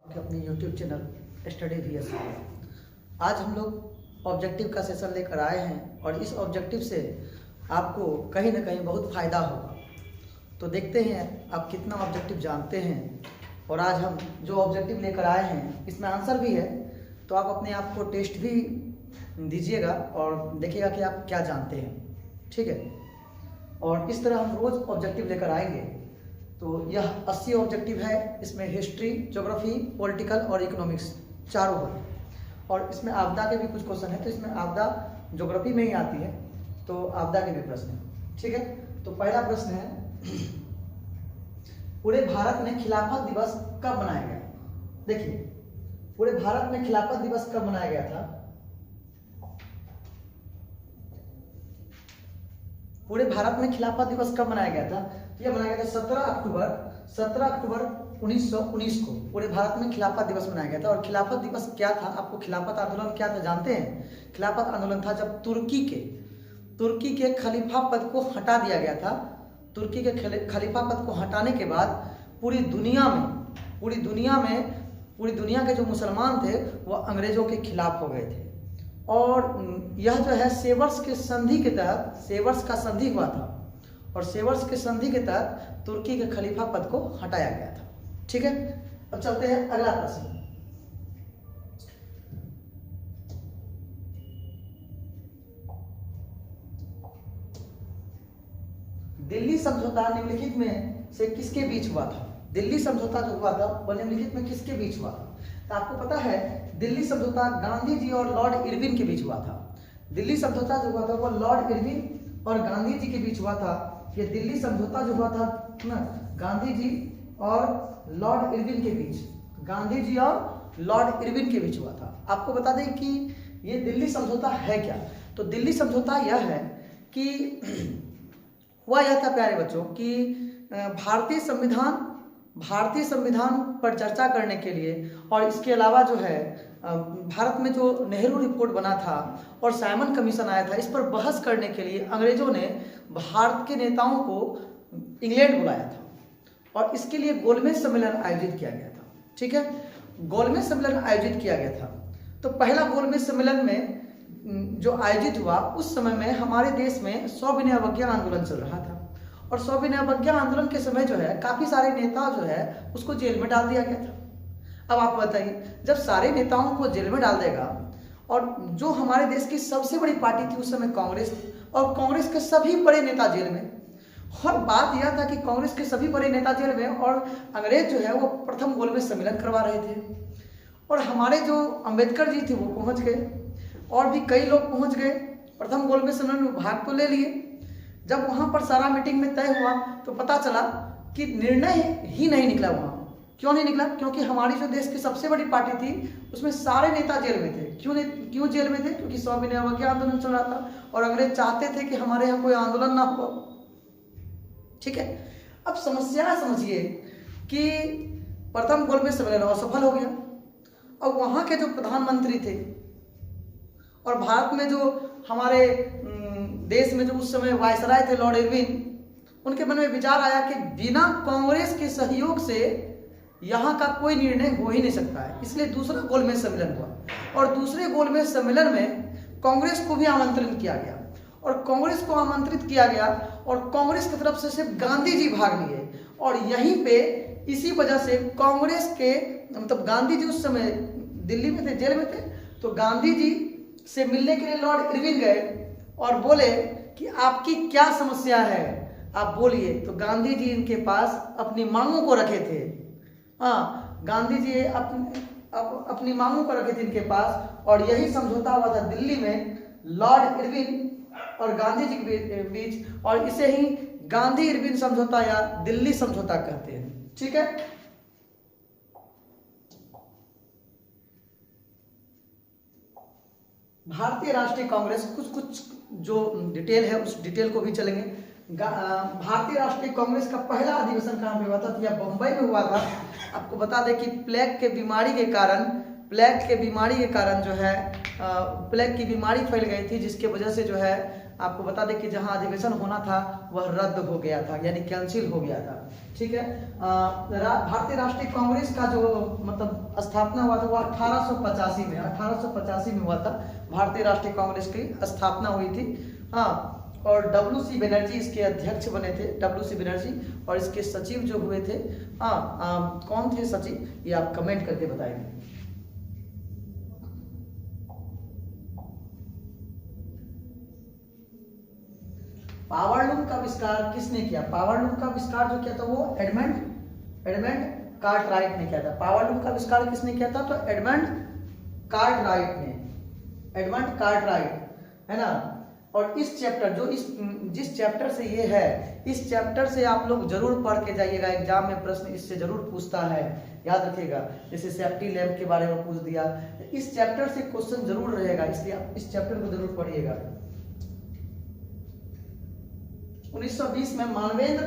कि अपनी YouTube channel study VS आज हम लोग ऑब्जेक्टिव का सेशन लेकर आए हैं और इस ऑब्जेक्टिव से आपको कहीं ना कहीं बहुत फ़ायदा होगा। तो देखते हैं आप कितना ऑब्जेक्टिव जानते हैं। और आज हम जो ऑब्जेक्टिव लेकर आए हैं इसमें आंसर भी है, तो आप अपने आप को टेस्ट भी दीजिएगा और देखिएगा कि आप क्या जानते हैं। ठीक है, और इस तरह हम रोज़ ऑब्जेक्टिव लेकर आएंगे। तो यह 80 ऑब्जेक्टिव है। इसमें हिस्ट्री, ज्योग्राफी, पॉलिटिकल और इकोनॉमिक्स चारों है। और इसमें आपदा के भी कुछ क्वेश्चन है, तो इसमें आपदा ज्योग्राफी में ही आती है, तो आपदा के भी प्रश्न है। ठीक है, तो पहला प्रश्न है पूरे भारत में खिलाफत दिवस कब मनाया गया? देखिए, पूरे भारत में खिलाफत दिवस कब मनाया गया था? पूरे भारत में खिलाफत दिवस कब मनाया गया था? यह मनाया गया था 17 अक्टूबर 1919 को पूरे भारत में खिलाफत दिवस मनाया गया था। और खिलाफत दिवस क्या था? आपको खिलाफत आंदोलन क्या था जानते हैं? खिलाफत आंदोलन था जब तुर्की के खलीफा पद को हटा दिया गया था। तुर्की के खलीफा पद को हटाने के बाद पूरी दुनिया के जो मुसलमान थे वो अंग्रेजों के खिलाफ हो गए थे। और यह जो है सेवर्स के संधि के तहत, सेवर्स का संधि हुआ था और सेवर्स के संधि के तहत तुर्की के खलीफा पद को हटाया गया था। ठीक है, अब चलते हैं अगला प्रश्न। दिल्ली समझौता निम्नलिखित में से किसके बीच हुआ था? दिल्ली समझौता जो हुआ था वह निम्नलिखित में किसके बीच हुआ था? तो आपको पता है दिल्ली समझौता गांधी जी और लॉर्ड इरविन के बीच हुआ था। दिल्ली समझौता जो हुआ था वो लॉर्ड इरविन और गांधी जी के बीच हुआ था। ये दिल्ली समझौता जो हुआ था ना, गांधी जी और लॉर्ड इरविन के बीच, गांधी जी और लॉर्ड इरविन के बीच हुआ था। आपको बता दें कि ये दिल्ली समझौता है क्या? तो दिल्ली समझौता यह है कि हुआ यह था प्यारे बच्चों कि भारतीय संविधान पर चर्चा करने के लिए और इसके अलावा जो है भारत में जो नेहरू रिपोर्ट बना था और साइमन कमीशन आया था, इस पर बहस करने के लिए अंग्रेजों ने भारत के नेताओं को इंग्लैंड बुलाया था और इसके लिए गोलमेज सम्मेलन आयोजित किया गया था। ठीक है, गोलमेज सम्मेलन आयोजित किया गया था। तो पहला गोलमेज सम्मेलन में जो आयोजित हुआ उस समय में हमारे देश में सविनय अवज्ञा आंदोलन चल रहा था और सविनय अवज्ञा आंदोलन के समय जो है काफी सारे नेता जो है उसको जेल में डाल दिया गया था। अब आप बताइए, जब सारे नेताओं को जेल में डाल देगा और जो हमारे देश की सबसे बड़ी पार्टी थी उस समय कांग्रेस थी और कांग्रेस के सभी बड़े नेता जेल में, और बात यह था कि कांग्रेस के सभी बड़े नेता जेल में और अंग्रेज जो है वो प्रथम गोलमेज सम्मेलन करवा रहे थे। और हमारे जो अंबेडकर जी थे वो पहुंच गए और भी कई लोग पहुंच गए, प्रथम गोलमेज सम्मेलन में भाग तो ले लिए। जब वहां पर सारा मीटिंग में तय हुआ तो पता चला कि निर्णय ही नहीं निकला। वहां क्यों नहीं निकला? क्योंकि हमारी जो देश की सबसे बड़ी पार्टी थी उसमें सारे नेता जेल में थे। क्यों जेल में थे? क्योंकि सविनय अवज्ञा आंदोलन चल रहा था और अंग्रेज चाहते थे कि हमारे यहाँ कोई आंदोलन ना हो। ठीक है, अब समस्या समझिए कि प्रथम गोलमेज सम्मेलन असफल हो गया। अब वहां के जो प्रधानमंत्री थे और भारत में जो हमारे देश में जो उस समय वायसराय थे लॉर्ड इरविन, उनके मन में विचार आया कि बिना कांग्रेस के सहयोग से यहाँ का कोई निर्णय हो ही नहीं सकता है। इसलिए दूसरा गोलमेज सम्मेलन हुआ और दूसरे गोलमेज सम्मेलन में कांग्रेस को भी आमंत्रित किया गया और कांग्रेस को आमंत्रित किया गया और कांग्रेस की तरफ से सिर्फ गांधी जी भाग लिए। और यहीं पे इसी वजह से कांग्रेस के मतलब गांधी जी उस समय दिल्ली में थे, जेल में थे, तो गांधी जी से मिलने के लिए लॉर्ड इरविन गए और बोले कि आपकी क्या समस्या है, आप बोलिए। तो गांधी जी इनके पास अपनी मांगों को रखे थे। हाँ, गांधी जी अपनी मांगों को रखे थे इनके पास और यही समझौता हुआ था दिल्ली में लॉर्ड इरविन और गांधी जी के बीच, और इसे ही गांधी इरविन समझौता या दिल्ली समझौता कहते हैं। ठीक है, भारतीय राष्ट्रीय कांग्रेस, कुछ जो डिटेल है उस डिटेल को भी चलेंगे। भारतीय राष्ट्रीय कांग्रेस का पहला अधिवेशन कहाँ पे हुआ था? यह बम्बई में हुआ था। आपको बता दें कि प्लेग के बीमारी के कारण जो है प्लेग की बीमारी फैल गई थी, जिसके वजह से जो है आपको बता दें कि जहां अधिवेशन होना था वह रद्द हो गया था, यानी कैंसिल हो गया था। ठीक है, भारतीय राष्ट्रीय कांग्रेस का जो मतलब स्थापना हुआ था वो 1885 में हुआ था। भारतीय राष्ट्रीय कांग्रेस की स्थापना हुई थी। हाँ, और डब्ल्यू.सी. बनर्जी इसके अध्यक्ष बने थे, डब्ल्यू.सी. बनर्जी, और इसके सचिव जो हुए थे, हाँ, कौन थे सचिव, ये आप कमेंट करके बताएंगे। पावरलूम का आविष्कार किसने किया? पावरलूम का आविष्कार जो किया था वो एडमंड कार्टराइट ने किया था। पावरलूम का आविष्कार किसने किया था? तो एडमंड कार्टराइट ने, एडमंड कार्टराइट, है ना। और इस चैप्टर जो जिस चैप्टर से ये है, इस चैप्टर से आप लोग जरूर पढ़ के जाइएगा, एग्जाम में प्रश्न इससे जरूर पूछता है, याद रखिएगा। जैसे सेफ्टी लैंप के बारे में पूछ दिया, इस चैप्टर से क्वेश्चन जरूर रहेगा, इसलिए आप इस चैप्टर को जरूर पढ़िएगा। 1920 में मानवेंद्र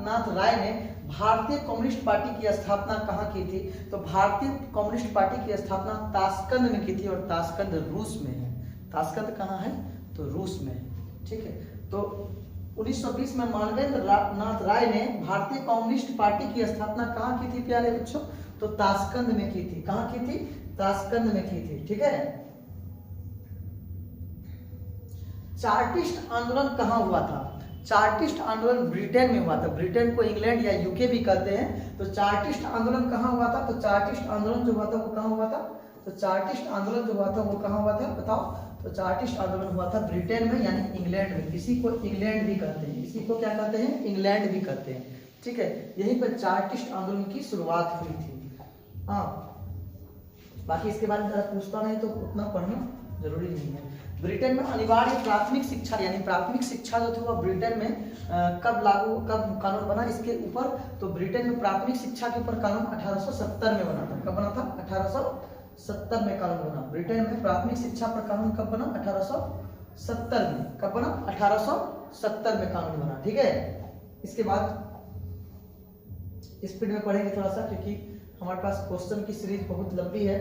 नाथ राय ने भारतीय कम्युनिस्ट पार्टी की स्थापना कहाँ की थी? तो भारतीय कम्युनिस्ट पार्टी की स्थापना ताशकंद में की थी, और ताशकंद रूस में है। ताशकंद कहाँ है? तो रूस में है। ठीक है, तो 1920 में मानवेंद्र नाथ राय ने भारतीय कम्युनिस्ट पार्टी की स्थापना कहाँ की थी प्यारे बच्चों? तो ताशकंद में की थी। कहाँ की थी? ताशकंद में की थी। ठीक है, चार्टिस्ट आंदोलन कहाँ हुआ था? चार्टिस्ट आंदोलन ब्रिटेन में हुआ था। ब्रिटेन को इंग्लैंड या यूके भी कहते हैं। तो चार्टिस्ट आंदोलन कहाँ हुआ था? तो चार्टिस्ट आंदोलन जो हुआ था वो कहाँ हुआ था? तो चार्टिस्ट आंदोलन जो हुआ था वो कहाँ हुआ था, बताओ? तो चार्टिस्ट आंदोलन हुआ था ब्रिटेन में, यानी इंग्लैंड में। इसी को इंग्लैंड भी कहते हैं, इसी को क्या कहते हैं? इंग्लैंड भी कहते हैं। ठीक है, यहीं पर चार्टिस्ट आंदोलन की शुरुआत हुई थी। हाँ, बाकी इसके बारे में जरा पूछता नहीं तो उतना पढ़ना जरूरी नहीं है। ब्रिटेन में अनिवार्य प्राथमिक शिक्षा, यानी प्राथमिक शिक्षा जो थी वह ब्रिटेन में कब कानून बना इसके ऊपर? तो ब्रिटेन में प्राथमिक शिक्षा के ऊपर कानून 1870 में बना था। कब बना था? 1870 में कानून बना। ब्रिटेन में प्राथमिक शिक्षा पर कानून कब बना? 1870 में। कब बना? 1870 में कानून बना। ठीक है, इसके बाद स्पीड में पढ़ेंगे थोड़ा सा, क्योंकि हमारे पास क्वेश्चन की सीरीज बहुत लंबी है।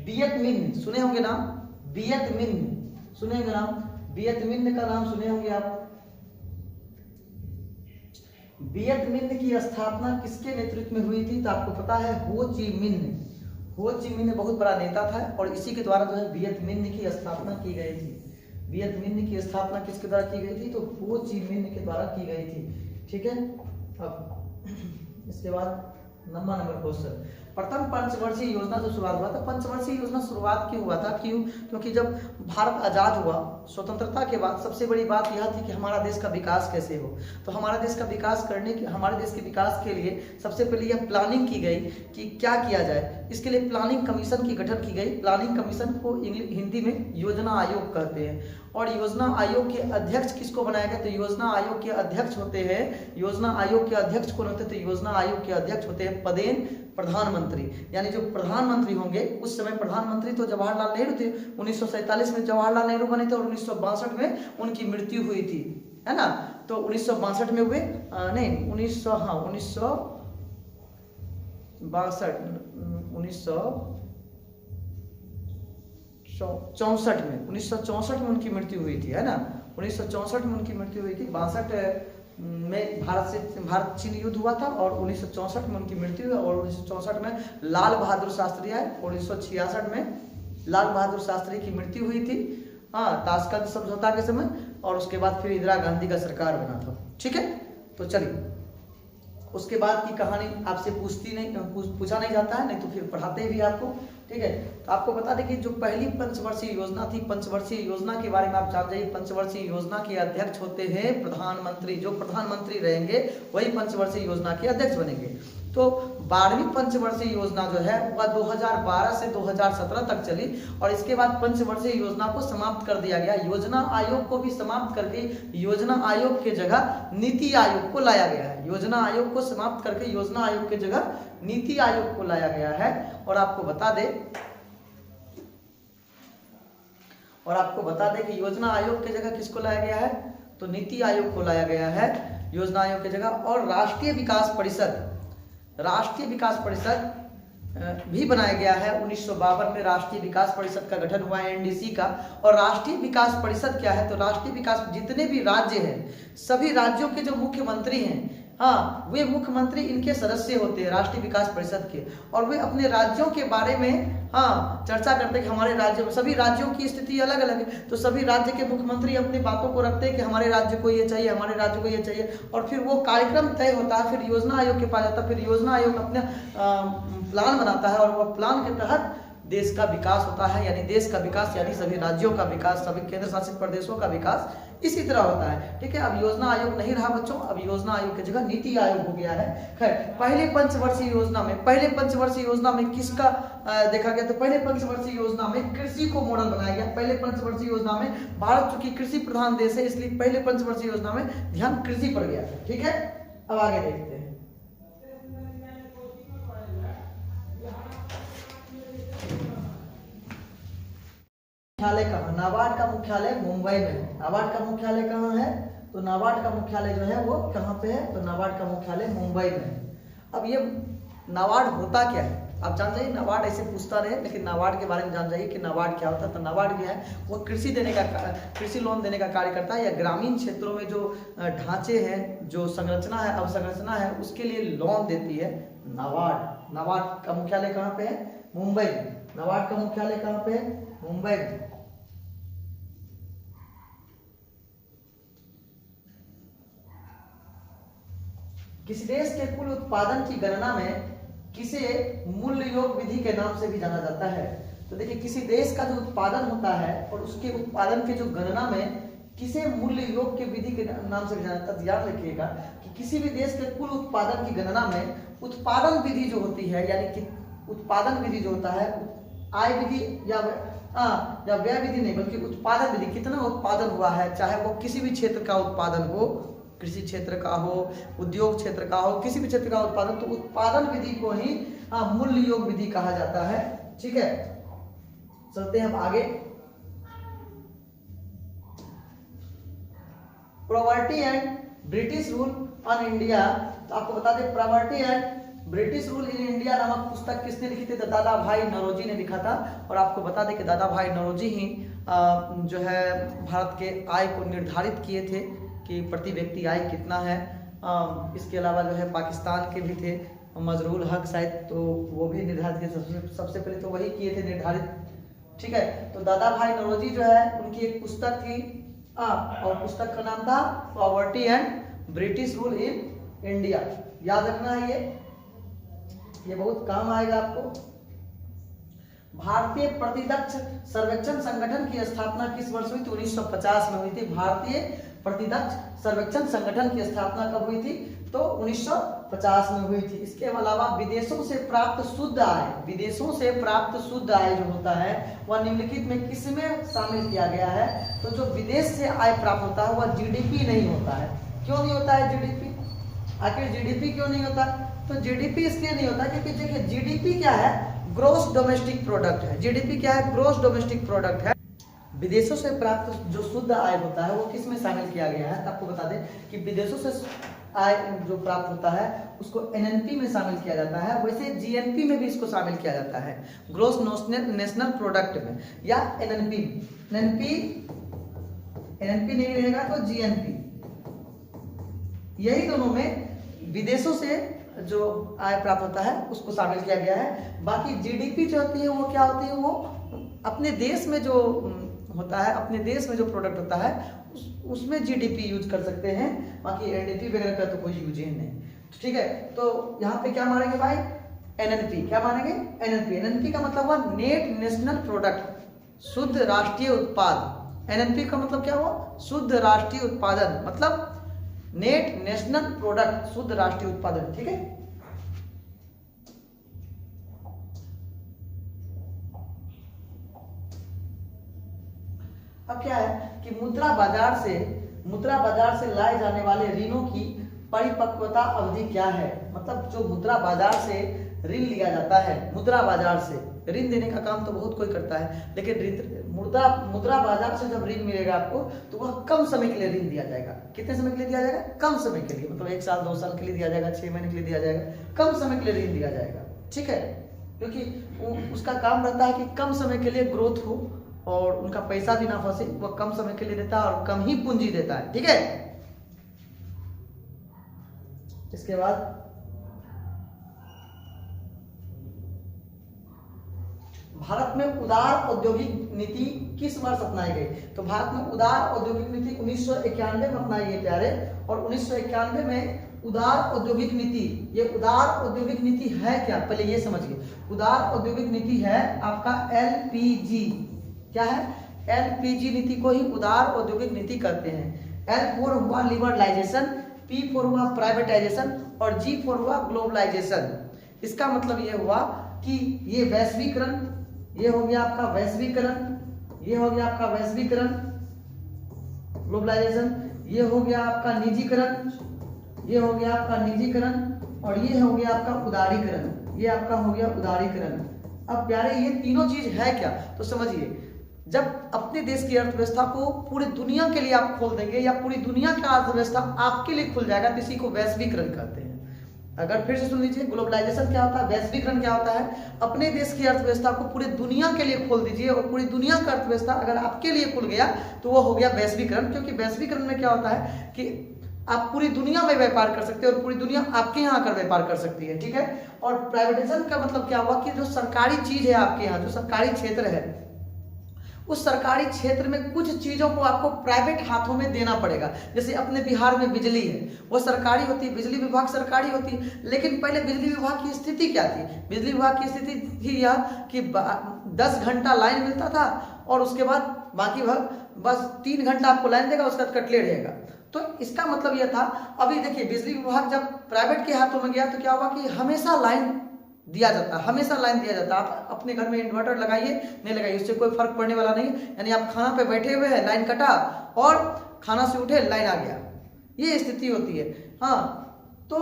वियत मिन्ह सुने होंगे नाम? वियत मिन्ह सुने होंगे नाम? वियत मिन्ह का नाम सुने होंगे आप? वियत मिन्ह की स्थापना किसके नेतृत्व में हुई थी? तो आपको पता है, हो ची मिन्ह। हो ची मिन्ह बहुत बड़ा नेता था, और इसी के द्वारा जो है वियत मिन्ह की स्थापना की गई थी। वियत मिन्ह की स्थापना किसके द्वारा की गई थी? तो हो ची मिन्ह के द्वारा की गई थी। ठीक है, अब इसके बाद नंबर क्वेश्चन, प्रथम पंचवर्षीय योजना जो शुरुआत हुआ था। पंचवर्षीय योजना शुरुआत क्यों हुआ था? क्योंकि जब भारत आजाद हुआ स्वतंत्रता के बाद, सबसे बड़ी बात यह थी कि हमारा देश का विकास कैसे हो। तो हमारे देश का विकास हमारे देश के विकास के लिए सबसे पहले यह प्लानिंग की गई कि क्या किया जाए। इसके लिए प्लानिंग कमीशन की गठन की गई। प्लानिंग कमीशन को हिंदी में योजना आयोग कहते हैं। और योजना आयोग के अध्यक्ष किसको बनाया गया? तो योजना आयोग के अध्यक्ष होते हैं, योजना आयोग के अध्यक्ष कौन होते हैं? तो योजना आयोग के अध्यक्ष होते हैं पदेन प्रधानमंत्री, यानी जो प्रधानमंत्री होंगे। उस समय प्रधानमंत्री तो जवाहरलाल नेहरू थे। 1947 में जवाहरलाल नेहरू बने थे, और 1962 में उनकी मृत्यु हुई थी, है ना। तो 1962 में हुए, नहीं 1964 में उनकी मृत्यु हुई थी, है ना। 1964 में उनकी मृत्यु हुई थी। 62 में भारत चीन युद्ध हुआ था, और 1964 में उनकी मृत्यु हुई। और 1964 में लाल बहादुर शास्त्री आए। 1966 में लाल बहादुर शास्त्री की मृत्यु हुई थी, हाँ, ताशकंद समझौता के समय। और उसके बाद फिर इंदिरा गांधी का सरकार बना था। ठीक है, तो चलिए, उसके बाद की कहानी आपसे पूछा नहीं जाता है, नहीं तो फिर पढ़ाते भी आपको। ठीक है, तो आपको बता दें कि जो पहली पंचवर्षीय योजना थी, पंचवर्षीय योजना के बारे में आप जान जाइए। पंचवर्षीय योजना के अध्यक्ष होते हैं प्रधानमंत्री। जो प्रधानमंत्री रहेंगे वही पंचवर्षीय योजना के अध्यक्ष बनेंगे। तो 12वीं पंचवर्षीय योजना जो है वह 2012 से 2017 तक चली, और इसके बाद पंचवर्षीय योजना को समाप्त कर दिया गया। योजना आयोग को भी समाप्त करके योजना आयोग के जगह नीति आयोग को लाया गया है। योजना आयोग को समाप्त करके योजना आयोग के जगह नीति आयोग को लाया गया है। और आपको बता दें कि योजना आयोग के जगह किसको लाया गया है? तो नीति आयोग को लाया गया है योजना आयोग की जगह। और राष्ट्रीय विकास परिषद भी बनाया गया है। 1952 में राष्ट्रीय विकास परिषद का गठन हुआ है, एनडीसी का। और राष्ट्रीय विकास परिषद क्या है, तो राष्ट्रीय विकास जितने भी राज्य हैं सभी राज्यों के जो मुख्यमंत्री हैं, हाँ, वे मुख्यमंत्री इनके सदस्य होते हैं राष्ट्रीय विकास परिषद के। और वे अपने राज्यों के बारे में हाँ चर्चा करते हैं कि हमारे राज्य में, सभी राज्यों की स्थिति अलग अलग है, तो सभी राज्य के मुख्यमंत्री अपनी बातों को रखते हैं कि हमारे राज्य को ये चाहिए, हमारे राज्य को ये चाहिए। और फिर वो कार्यक्रम तय होता है, फिर योजना आयोग के पास जाता है, फिर योजना आयोग अपना प्लान बनाता है और वो प्लान के तहत देश का विकास होता है। यानी देश का विकास यानी सभी राज्यों का विकास, सभी केंद्र शासित प्रदेशों का विकास इसी तरह होता है। ठीक है, अब योजना आयोग नहीं रहा बच्चों, अब योजना आयोग की जगह नीति आयोग हो गया है। खैर, पहले पंचवर्षीय योजना में किसका देखा गया, तो पहले पंचवर्षीय योजना में कृषि को मॉडल बनाया गया। पहले पंचवर्षीय योजना में भारत चूंकि कृषि प्रधान देश है, इसलिए पहले पंचवर्षीय योजना में ध्यान कृषि पर गया था। ठीक है, अब आगे देखते हैं। मुख्यालय कहाँ, नाबार्ड का मुख्यालय मुंबई में है। नाबार्ड का मुख्यालय कहाँ है, तो नाबार्ड का मुख्यालय जो है वो कहाँ पे है, तो नाबार्ड का मुख्यालय मुंबई में है। अब ये नाबार्ड होता क्या है आप जान जाइए, नाबार्ड ऐसे पूछता रहे, लेकिन नाबार्ड के बारे में जान जाइए कि नाबार्ड क्या होता है। तो नाबार्ड क्या है, वो कृषि लोन देने का कार्य करता है, या ग्रामीण क्षेत्रों में जो ढांचे हैं, जो संरचना है, अवसंरचना है, उसके लिए लोन देती है नाबार्ड। नाबार्ड का मुख्यालय कहाँ पे है, मुंबई में। नाबार्ड का मुख्यालय कहाँ पे है, मुंबई में। किसी देश के कुल उत्पादन की गणना में किसे मूल्य योग विधि के नाम से भी जाना जाता है। तो देखिए, किसी देश का जो उत्पादन होता है और उसके उत्पादन के जो गणना में किसे मूल्य योग के विधि के नाम से भी जाना जाता है। याद रखिएगा कि किसी भी देश के कुल उत्पादन की गणना में उत्पादन विधि जो होती है, यानी कि उत्पादन विधि जो होता है, आय विधि या व्यय विधि नहीं, बल्कि उत्पादन विधि, कितना उत्पादन हुआ है, चाहे वो किसी भी क्षेत्र का उत्पादन हो, कृषि क्षेत्र का हो, उद्योग क्षेत्र का हो, किसी भी क्षेत्र का उत्पादन, तो उत्पादन विधि को ही मूल्य योग विधि कहा जाता है। ठीक है, चलते हैं अब आगे। Property and British rule on India. तो आपको बता दें, property and British rule in India नामक पुस्तक किसने लिखी थी, तो दादा भाई नौरोजी ने लिखा था। और आपको बता दें कि दादा भाई नौरोजी ही जो है भारत के आय को निर्धारित किए थे कि प्रति व्यक्ति आय कितना है। इसके अलावा जो है पाकिस्तान के भी थे, मजरूल हक शायद, तो वो भी निर्धारित किए, सबसे पहले तो वही किए थे निर्धारित। ठीक है, तो दादा भाई नौरोजी जो है उनकी एक पुस्तक थी, और पुस्तक का नाम था poverty and British rule in India. याद रखना है, ये बहुत काम आएगा आपको। भारतीय प्रतिदक्ष सर्वेक्षण संगठन की स्थापना किस वर्ष हुई थी, 1950 में हुई थी। भारतीय प्रतिदक्ष सर्वेक्षण संगठन की स्थापना कब हुई थी, तो 1950 में हुई थी। इसके अलावा विदेशों से प्राप्त शुद्ध आय, विदेशों से प्राप्त शुद्ध आय जो होता है वह निम्नलिखित में किसमें शामिल किया गया है, तो जो विदेश से आय प्राप्त होता है वह जीडीपी नहीं होता है। क्यों नहीं होता है जीडीपी, आखिर जीडीपी क्यों नहीं होता, तो जीडीपी इसलिए नहीं होता क्योंकि देखिए जीडीपी क्या है, ग्रॉस डोमेस्टिक प्रोडक्ट है। जीडीपी क्या है, ग्रॉस डोमेस्टिक प्रोडक्ट है। विदेशों से प्राप्त जो शुद्ध आय होता है वो किस में शामिल किया गया है, आपको बता दें कि विदेशों से आय जो प्राप्त होता है उसको एनएनपी में शामिल किया जाता है। वैसे जीएनपी में भी इसको शामिल किया जाता है, ग्रॉस नेशनल प्रोडक्ट में या एनएनपी। एनएनपी नहीं रहेगा तो जीएनपी, यही दोनों में विदेशों से जो आय प्राप्त होता है उसको शामिल किया गया है। बाकी जीडीपी जो होती है वो क्या होती है, वो अपने देश में जो होता है, अपने देश में जो प्रोडक्ट होता है उसमें जीडीपी यूज कर सकते हैं, बाकी एनडीपी वगैरह का तो कोई यूज ही नहीं। ठीक है, तो यहाँ पे क्या मानेंगे भाई, एनएनपी। क्या मानेंगे, एनएनपी। एनएनपी का मतलब हुआ नेट नेशनल प्रोडक्ट, शुद्ध राष्ट्रीय उत्पाद। एनएनपी का मतलब क्या हुआ, शुद्ध राष्ट्रीय उत्पादन, मतलब नेट नेशनल प्रोडक्ट, शुद्ध राष्ट्रीय उत्पादन। ठीक है, अब क्या है कि मुद्रा बाजार से लाए जाने वाले ऋणों की परिपक्वता अवधि क्या है। मतलब जो मुद्रा बाजार से ऋण लिया जाता है, मुद्रा बाजार से ऋण देने का काम तो बहुत कोई करता है, लेकिन मुद्रा बाजार से जब ऋण मिलेगा आपको तो वह कम समय के लिए ऋण दिया जाएगा। कितने समय के लिए दिया जाएगा, कम समय के लिए, मतलब 1 साल 2 साल के लिए दिया जाएगा, 6 महीने के लिए दिया जाएगा, कम समय के लिए ऋण दिया जाएगा। ठीक है, क्योंकि उसका काम रहता है कि कम समय के लिए ग्रोथ हो और उनका पैसा भी ना फंसे, वह कम समय के लिए देता है और कम ही पूंजी देता है। ठीक है, इसके बाद भारत में उदार औद्योगिक नीति किस वर्ष अपनाई गई? तो भारत में उदार औद्योगिक नीति 1991 में अपनाई गई प्यारे। और 1991 में उदार औद्योगिक नीति, ये उदार औद्योगिक नीति है क्या, पहले ये समझिए। उदार औद्योगिक नीति है आपका एलपीजी। क्या है? एलपीजी नीति को ही उदार औद्योगिक नीति करते हैं। एल फोर हुआ लिबरलाइजेशन, पी फोर हुआ प्राइवेटाइजेशन और जी फोर हुआ ग्लोबलाइजेशन। इसका मतलब ये हुआ कि ये वैश्वीकरण, ये हो गया आपका वैश्वीकरण, ये हो गया आपका वैश्वीकरण ग्लोबलाइजेशन, ये हो गया आपका निजीकरण, ये हो गया आपका निजीकरण और ये हो गया आपका उदारीकरण। ये आपका हो गया उदारीकरण। अब प्यारे ये तीनों चीज है क्या, तो समझिए, जब अपने देश की अर्थव्यवस्था को पूरी दुनिया के लिए आप खोल देंगे या पूरी दुनिया का अर्थव्यवस्था आपके लिए खुल जाएगा तो इसी को वैश्वीकरण कहते हैं। अगर फिर से सुन लीजिए, ग्लोबलाइजेशन क्या होता है, वैश्वीकरण क्या होता है, अपने देश की अर्थव्यवस्था को पूरी दुनिया के लिए खोल दीजिए और पूरी दुनिया का अर्थव्यवस्था अगर आपके लिए खुल गया तो वो हो गया वैश्वीकरण। क्योंकि वैश्वीकरण में क्या होता है कि आप पूरी दुनिया में व्यापार कर सकते हैं और पूरी दुनिया आपके यहाँ आकर व्यापार कर सकती है। ठीक है, और प्राइवेटाइजेशन का मतलब क्या हुआ कि जो सरकारी चीज है आपके यहाँ, जो सरकारी क्षेत्र है, उस सरकारी क्षेत्र में कुछ चीजों को आपको प्राइवेट हाथों में देना पड़ेगा। जैसे अपने बिहार में बिजली है, वो सरकारी होती है, बिजली विभाग सरकारी होती है, लेकिन पहले बिजली विभाग की स्थिति क्या थी? बिजली विभाग की स्थिति थी यह कि 10 घंटा लाइन मिलता था और उसके बाद बाकी बस 3 घंटा आपको लाइन देगा, उसका कटले रहेगा। तो इसका मतलब यह था। अभी देखिए, बिजली विभाग जब प्राइवेट के हाथों में गया तो क्या हुआ कि हमेशा लाइन दिया जाता, हमेशा लाइन दिया जाता। आप अपने घर में इन्वर्टर लगाइए नहीं लगाइए, उससे कोई फर्क पड़ने वाला नहीं। यानी आप खाना पे बैठे हुए हैं, लाइन कटा और खाना से उठे, लाइन आ गया, ये स्थिति होती है। हाँ, तो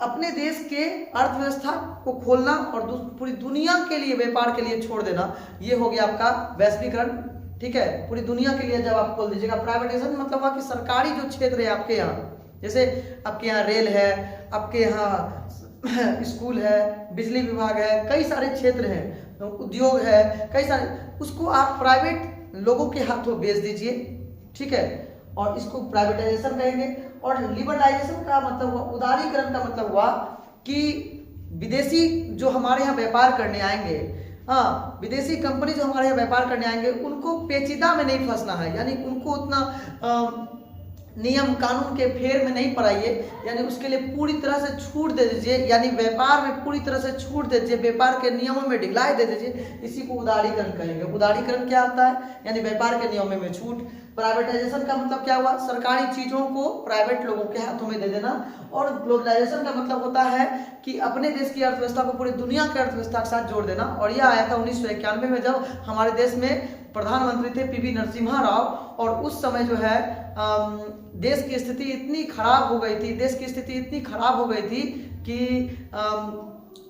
अपने देश के अर्थव्यवस्था को खोलना और पूरी दुनिया के लिए व्यापार के लिए छोड़ देना, ये हो गया आपका वैश्वीकरण। ठीक है, पूरी दुनिया के लिए जब आप खोल दीजिएगा। प्राइवेटाइजेशन मतलब हुआ कि सरकारी जो क्षेत्र है आपके यहाँ, जैसे आपके यहाँ रेल है, आपके यहाँ स्कूल है, बिजली विभाग है, कई सारे क्षेत्र हैं, उद्योग है, कई सारे, उसको आप प्राइवेट लोगों के हाथों बेच दीजिए। ठीक है, और इसको प्राइवेटाइजेशन कहेंगे। और लिबरलाइजेशन का मतलब हुआ, उदारीकरण का मतलब हुआ कि विदेशी जो हमारे यहाँ व्यापार करने आएंगे, हाँ, विदेशी कंपनी जो हमारे यहाँ व्यापार करने आएंगे, उनको पेचीदा में नहीं फंसना है। यानी उनको उतना नियम कानून के फेर में नहीं पड़ाइए, यानी उसके लिए पूरी तरह से छूट दे दीजिए, यानी व्यापार में पूरी तरह से छूट दे दीजिए, व्यापार के नियमों में ढिलाई दे दीजिए। इसी को उदारीकरण कहेंगे। उदारीकरण क्या होता है? यानी व्यापार के नियमों में छूट। प्राइवेटाइजेशन का मतलब क्या हुआ? सरकारी चीजों को प्राइवेट लोगों के हाथों में दे देना। और ग्लोबलाइजेशन का मतलब होता है कि अपने देश की अर्थव्यवस्था को पूरी दुनिया की अर्थव्यवस्था के साथ जोड़ देना। और यह आया था 1991 में, जब हमारे देश में प्रधानमंत्री थे पीवी नरसिम्हा राव। और उस समय जो है देश की स्थिति इतनी खराब हो गई थी, देश की स्थिति इतनी खराब हो गई थी कि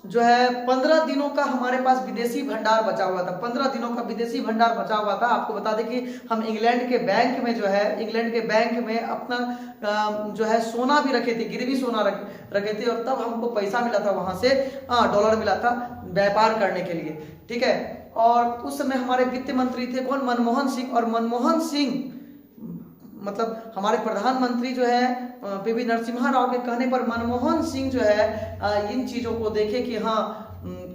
जो है 15 दिनों का हमारे पास विदेशी भंडार बचा हुआ था। 15 दिनों का विदेशी भंडार बचा हुआ था। आपको बता दें कि हम इंग्लैंड के बैंक में जो है, इंग्लैंड के बैंक में अपना जो है सोना भी रखे थे, गिरवी सोना रखे थे, और तब हमको पैसा मिला था वहां से, डॉलर मिला था व्यापार करने के लिए। ठीक है, और उस समय हमारे वित्त मंत्री थे कौन? मनमोहन सिंह। और मनमोहन सिंह मतलब हमारे प्रधानमंत्री जो है पीवी नरसिम्हा राव के कहने पर मनमोहन सिंह जो है इन चीजों को देखे कि हाँ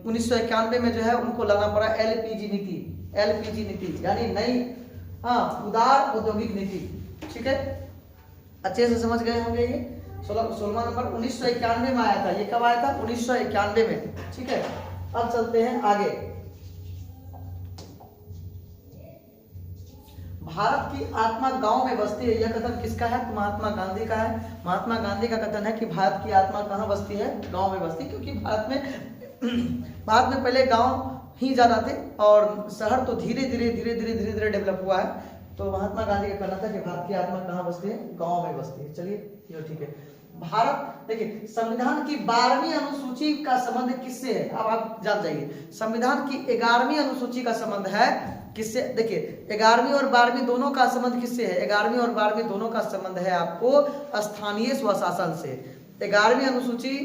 1991 में जो है उनको लाना पड़ा एलपीजी नीति। एलपीजी नीति यानी नई उदार औद्योगिक नीति। ठीक है, अच्छे से समझ गए होंगे। ये 16वां नंबर 1991 में आया था। ये कब आया था? 1991 में। ठीक है, अब चलते हैं आगे। भारत की आत्मा गांव में बसती है, यह कथन किसका है? तो महात्मा गांधी का है। महात्मा गांधी का कथन है कि भारत की आत्मा कहाँ बसती है? गांव में बसती। क्योंकि भारत में पहले गांव ही ज्यादा थे और शहर तो धीरे धीरे डेवलप हुआ है। तो महात्मा गांधी का कहना था कि भारत की आत्मा कहाँ बसती है? गांव में बसती है। चलिए ये ठीक है। भारत देखिए, संविधान की 12वीं अनुसूची का संबंध किससे है? अब आप जान जाइए। संविधान की 11वीं अनुसूची का संबंध है किससे? देखिए, 11वीं और 12वीं दोनों का संबंध किससे है? 11वीं और 12वीं दोनों का संबंध है आपको स्थानीय स्वशासन से। 11वीं अनुसूची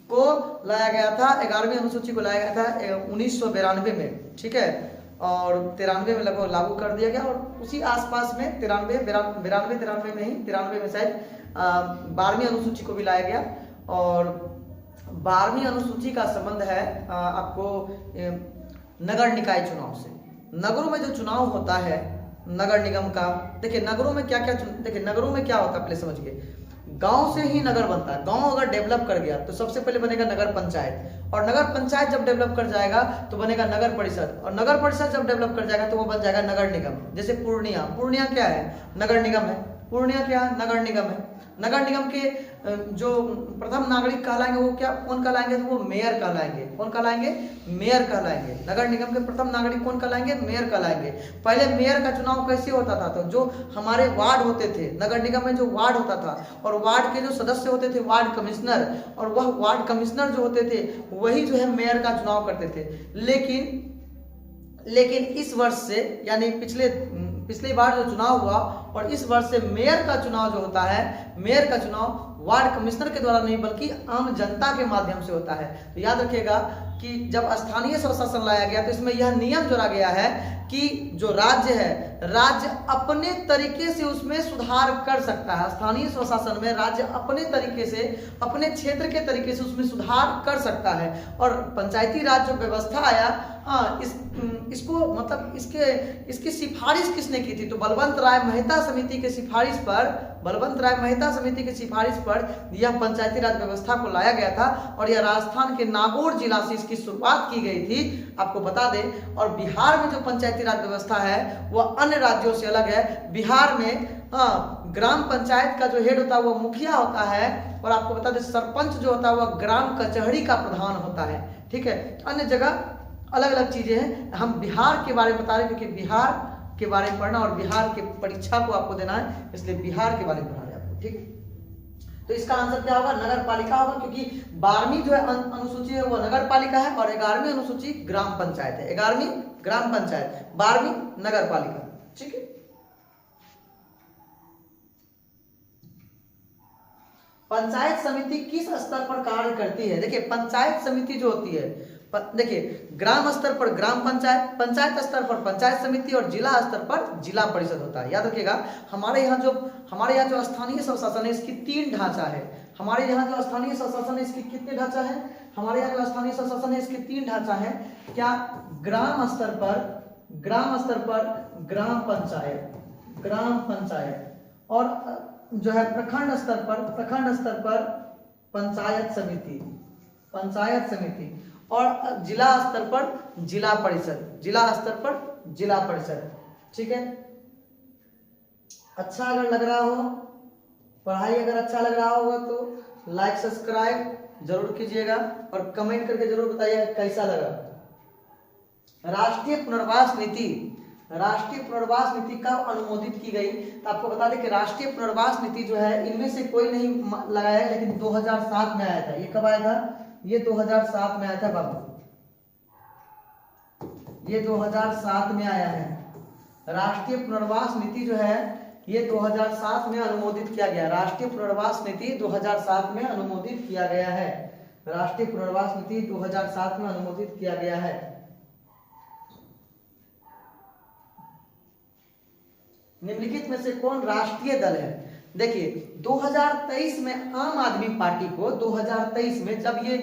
को लाया गया था, 11वीं अनुसूची को लाया गया था 1992 में, ठीक है, और 93 में लगभग लागू कर दिया गया, और उसी आसपास में 93 में ही 93 में शायद 12वीं अनुसूची को भी लाया गया। और 12वीं अनुसूची का संबंध है आपको नगर निकाय चुनाव से। नगरों में जो चुनाव होता है नगर निगम का, देखिए नगरों में क्या क्या, देखिए नगरों में क्या होता है पहले समझिए। गांव से ही नगर बनता है। गांव अगर डेवलप कर गया तो सबसे पहले बनेगा नगर पंचायत, और नगर पंचायत जब डेवलप कर जाएगा तो बनेगा नगर परिषद, और नगर परिषद जब डेवलप कर जाएगा तो वो बन जाएगा नगर निगम। जैसे पूर्णिया क्या है, नगर निगम है। पूर्णिया क्या है, नगर निगम है। नगर निगम के जो प्रथम नागरिक कहलाएंगे वो क्या, कौन कहलाएंगे, तो वो मेयर कहलाएंगे। कौन कहलाएंगे, मेयर कहलाएंगे। नगर निगम के प्रथम नागरिक कौन कहलाएंगे, मेयर कहलाएंगे। पहले मेयर का चुनाव कैसे होता था, तो जो हमारे वार्ड होते थे, नगर निगम में जो वार्ड होता था, और वार्ड के जो सदस्य होते थे वार्ड कमिश्नर, और वह वार्ड कमिश्नर जो होते थे वही जो है मेयर का चुनाव करते थे। लेकिन इस वर्ष से, यानी पिछली बार जो चुनाव हुआ और इस वर्ष से मेयर का चुनाव जो होता है, मेयर का चुनाव वार्ड कमिश्नर के द्वारा नहीं बल्कि आम जनता के माध्यम से होता है। तो याद रखिएगा कि जब स्थानीय स्वशासन लाया गया तो इसमें यह नियम जोड़ा गया है कि जो राज्य है, राज्य अपने तरीके से उसमें सुधार कर सकता है। स्थानीय स्वशासन में राज्य अपने तरीके से, अपने क्षेत्र के तरीके से उसमें सुधार कर सकता है। और पंचायती राज जो व्यवस्था आया, इसको मतलब इसकी सिफारिश किसने की थी, तो बलवंत राय मेहता समिति के सिफारिश पर यह पंचायती राज व्यवस्था को लाया गया था, और यह राजस्थान के नागौर जिला से इसकी शुरुआत की गई थी, आपको बता दें। और बिहार में जो पंचायती राज व्यवस्था है वह अन्य राज्यों से अलग है। बिहार में ग्राम पंचायत का जो हेड होता है वह मुखिया होता है, और आपको बता दें सरपंच जो होता है वह ग्राम कचहरी का प्रधान होता है, ठीक है। अन्य जगह अलग अलग चीजें हैं। हम बिहार के बारे में बता रहे हैं क्योंकि बिहार के बारे में पढ़ना और बिहार के परीक्षा को आपको देना है, इसलिए बिहार के बारे में पढ़ा रहे हैं आपको, ठीक। तो इसका आंसर क्या होगा, नगर पालिका होगा, क्योंकि 12वीं जो है अनुसूची है वो नगर पालिका है, और 11वीं अनुसूची ग्राम पंचायत है। 11वीं ग्राम पंचायत, 12वीं नगर पालिका, ठीक है। पंचायत समिति किस स्तर पर कार्य करती है, देखिए पंचायत समिति जो होती है, देखिए ग्राम स्तर पर ग्राम पंचायत, पंचायत स्तर पर पंचायत समिति, और जिला स्तर पर जिला परिषद होता है। याद रखिएगा हमारे यहाँ जो स्थानीय स्वशासन है इसकी 3 ढांचा है। हमारे यहाँ जो स्थानीय स्वशासन है इसकी कितने ढांचा है, हमारे यहाँ जो स्थानीय स्वशासन है इसकी 3 ढांचा है। क्या, ग्राम स्तर पर ग्राम पंचायत, और जो है प्रखंड स्तर पर पंचायत समिति, और जिला स्तर पर जिला परिषद, ठीक है। अच्छा अगर लग रहा हो, पढ़ाई अगर अच्छा लग रहा होगा तो लाइक सब्सक्राइब जरूर कीजिएगा, और कमेंट करके जरूर बताइए कैसा लगा। राष्ट्रीय पुनर्वास नीति कब अनुमोदित की गई, तो आपको बता दें कि राष्ट्रीय पुनर्वास नीति जो है इनमें से कोई नहीं लगाया है, लेकिन 2007 में आया था। ये कब आया था, ये 2007 में आया था बाबू, ये 2007 में आया है। राष्ट्रीय पुनर्वास नीति जो है ये 2007 में अनुमोदित किया गया। राष्ट्रीय पुनर्वास नीति 2007 में अनुमोदित किया गया है। राष्ट्रीय पुनर्वास नीति 2007 में अनुमोदित किया गया है। निम्नलिखित में से कौन राष्ट्रीय दल है, देखिए 2023 में आम आदमी पार्टी को 2023 में जब ये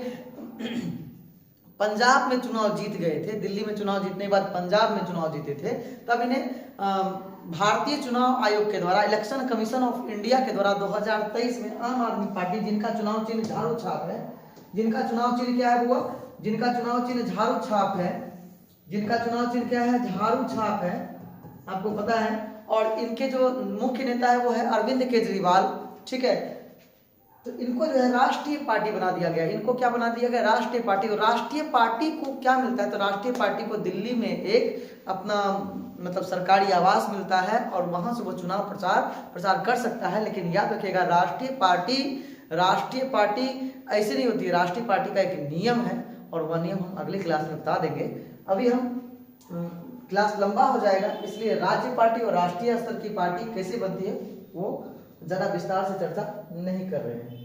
पंजाब में चुनाव जीत गए थे, दिल्ली में चुनाव जीतने के बाद पंजाब में चुनाव जीते थे, तब इन्हें भारतीय चुनाव आयोग के द्वारा, इलेक्शन कमीशन ऑफ इंडिया के द्वारा 2023 में आम आदमी पार्टी, जिनका चुनाव चिन्ह झाड़ू छाप है, जिनका चुनाव चिन्ह क्या है वो, जिनका चुनाव चिन्ह झाड़ू छाप है, जिनका चुनाव चिन्ह क्या है, झाड़ू छाप है, आपको पता है। और इनके जो मुख्य नेता है वो है अरविंद केजरीवाल, ठीक है। तो इनको जो है राष्ट्रीय पार्टी बना दिया गया। इनको क्या बना दिया गया, राष्ट्रीय पार्टी। और राष्ट्रीय पार्टी को क्या मिलता है, तो राष्ट्रीय पार्टी को दिल्ली में एक अपना मतलब सरकारी आवास मिलता है, और वहां से वो चुनाव प्रचार कर सकता है। लेकिन याद रखिएगा राष्ट्रीय पार्टी ऐसे नहीं होती है। राष्ट्रीय पार्टी का एक नियम है, और वह नियम हम अगले क्लास में बता देंगे। अभी हम क्लास लंबा हो जाएगा, इसलिए राज्य पार्टी और राष्ट्रीय स्तर की पार्टी कैसे बनती है वो ज्यादा विस्तार से चर्चा नहीं कर रहे हैं।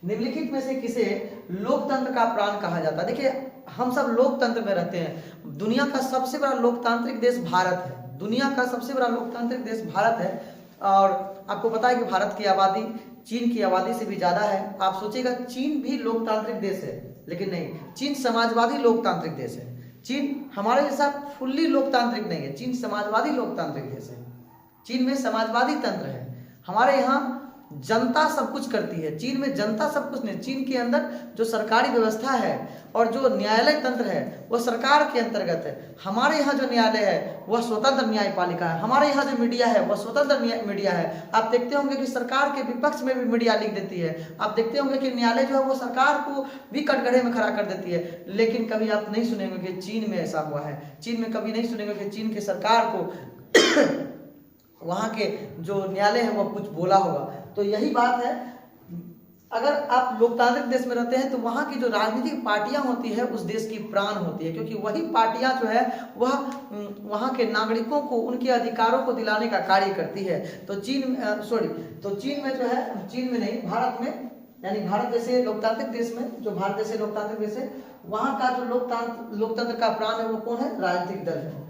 निम्नलिखित में से किसे लोकतंत्र का प्राण कहा जाता है? देखिए, हम सब लोकतंत्र में रहते हैं। दुनिया का सबसे बड़ा लोकतांत्रिक देश भारत है। दुनिया का सबसे बड़ा लोकतांत्रिक देश भारत है। और आपको पता है कि भारत की आबादी चीन की आबादी से भी ज्यादा है। आप सोचिएगा, चीन भी लोकतांत्रिक देश है, लेकिन नहीं, चीन समाजवादी लोकतांत्रिक देश है। चीन हमारे जैसा फुल्ली लोकतांत्रिक नहीं है, चीन समाजवादी लोकतांत्रिक देश है। चीन में समाजवादी तंत्र है। हमारे यहाँ जनता सब कुछ करती है, चीन में जनता सब कुछ नहीं। चीन के अंदर जो सरकारी व्यवस्था है और जो न्यायालय तंत्र है वह सरकार के अंतर्गत है। हमारे यहाँ जो न्यायालय है वह स्वतंत्र न्यायपालिका है। हमारे यहाँ जो मीडिया है वह स्वतंत्र मीडिया है। आप देखते होंगे कि सरकार के विपक्ष में भी मीडिया लिख देती है। आप देखते होंगे कि न्यायालय जो है वो सरकार को भी कटघरे में खड़ा कर देती है। लेकिन कभी आप नहीं सुनेंगे कि चीन में ऐसा हुआ है। चीन में कभी नहीं सुनेंगे कि चीन की सरकार को वहाँ के जो न्यायालय है वो कुछ बोला होगा। तो यही बात है, अगर आप लोकतांत्रिक देश में रहते हैं तो वहाँ की जो राजनीतिक पार्टियां होती है उस देश की प्राण होती है, क्योंकि वही पार्टियां जो है वह वहाँ के नागरिकों को उनके अधिकारों को दिलाने का कार्य करती है। तो चीन में जो है, चीन में नहीं, भारत में, यानी भारत जैसे लोकतांत्रिक देश में, जो भारत जैसे लोकतांत्रिक देश है, वहाँ का जो लोकतंत्र का प्राण है वो कौन है? राजनीतिक दल है।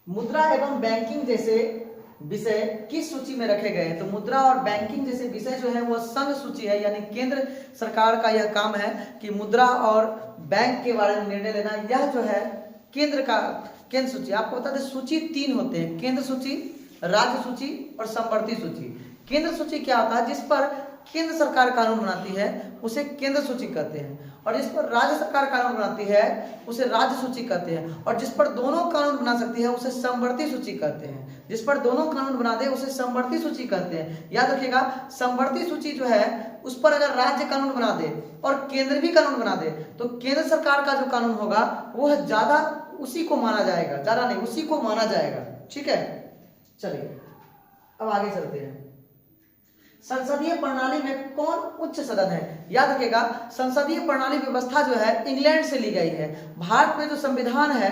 मुद्रा एवं बैंकिंग जैसे विषय किस सूची में रखे गए हैं? तो मुद्रा और बैंकिंग जैसे विषय जो है वो संघ सूची है, यानी केंद्र सरकार का यह काम है कि मुद्रा और बैंक के बारे में निर्णय लेना। यह जो है केंद्र सूची। आपको बता दें, सूची 3 होते हैं: केंद्र सूची, राज्य सूची और समवर्ती सूची। केंद्र सूची क्या होता है? जिस पर केंद्र सरकार कानून बनाती है उसे केंद्र सूची कहते हैं, और जिस पर राज्य सरकार कानून बनाती है उसे राज्य सूची कहते हैं, और जिस पर दोनों कानून बना सकती है उसे समवर्ती सूची कहते हैं। जिस पर दोनों कानून बना दे उसे समवर्ती सूची कहते हैं। याद रखिएगा, समवर्ती सूची जो है उस पर अगर राज्य कानून बना दे और केंद्र भी कानून बना दे तो केंद्र सरकार का जो कानून होगा वो ज्यादा उसी को माना जाएगा, ज्यादा नहीं, उसी को माना जाएगा। ठीक है, चलिए अब आगे चलते हैं। संसदीय प्रणाली में कौन उच्च सदन है? याद रखिएगा, संसदीय प्रणाली व्यवस्था जो है इंग्लैंड से ली गई है। भारत में जो संविधान है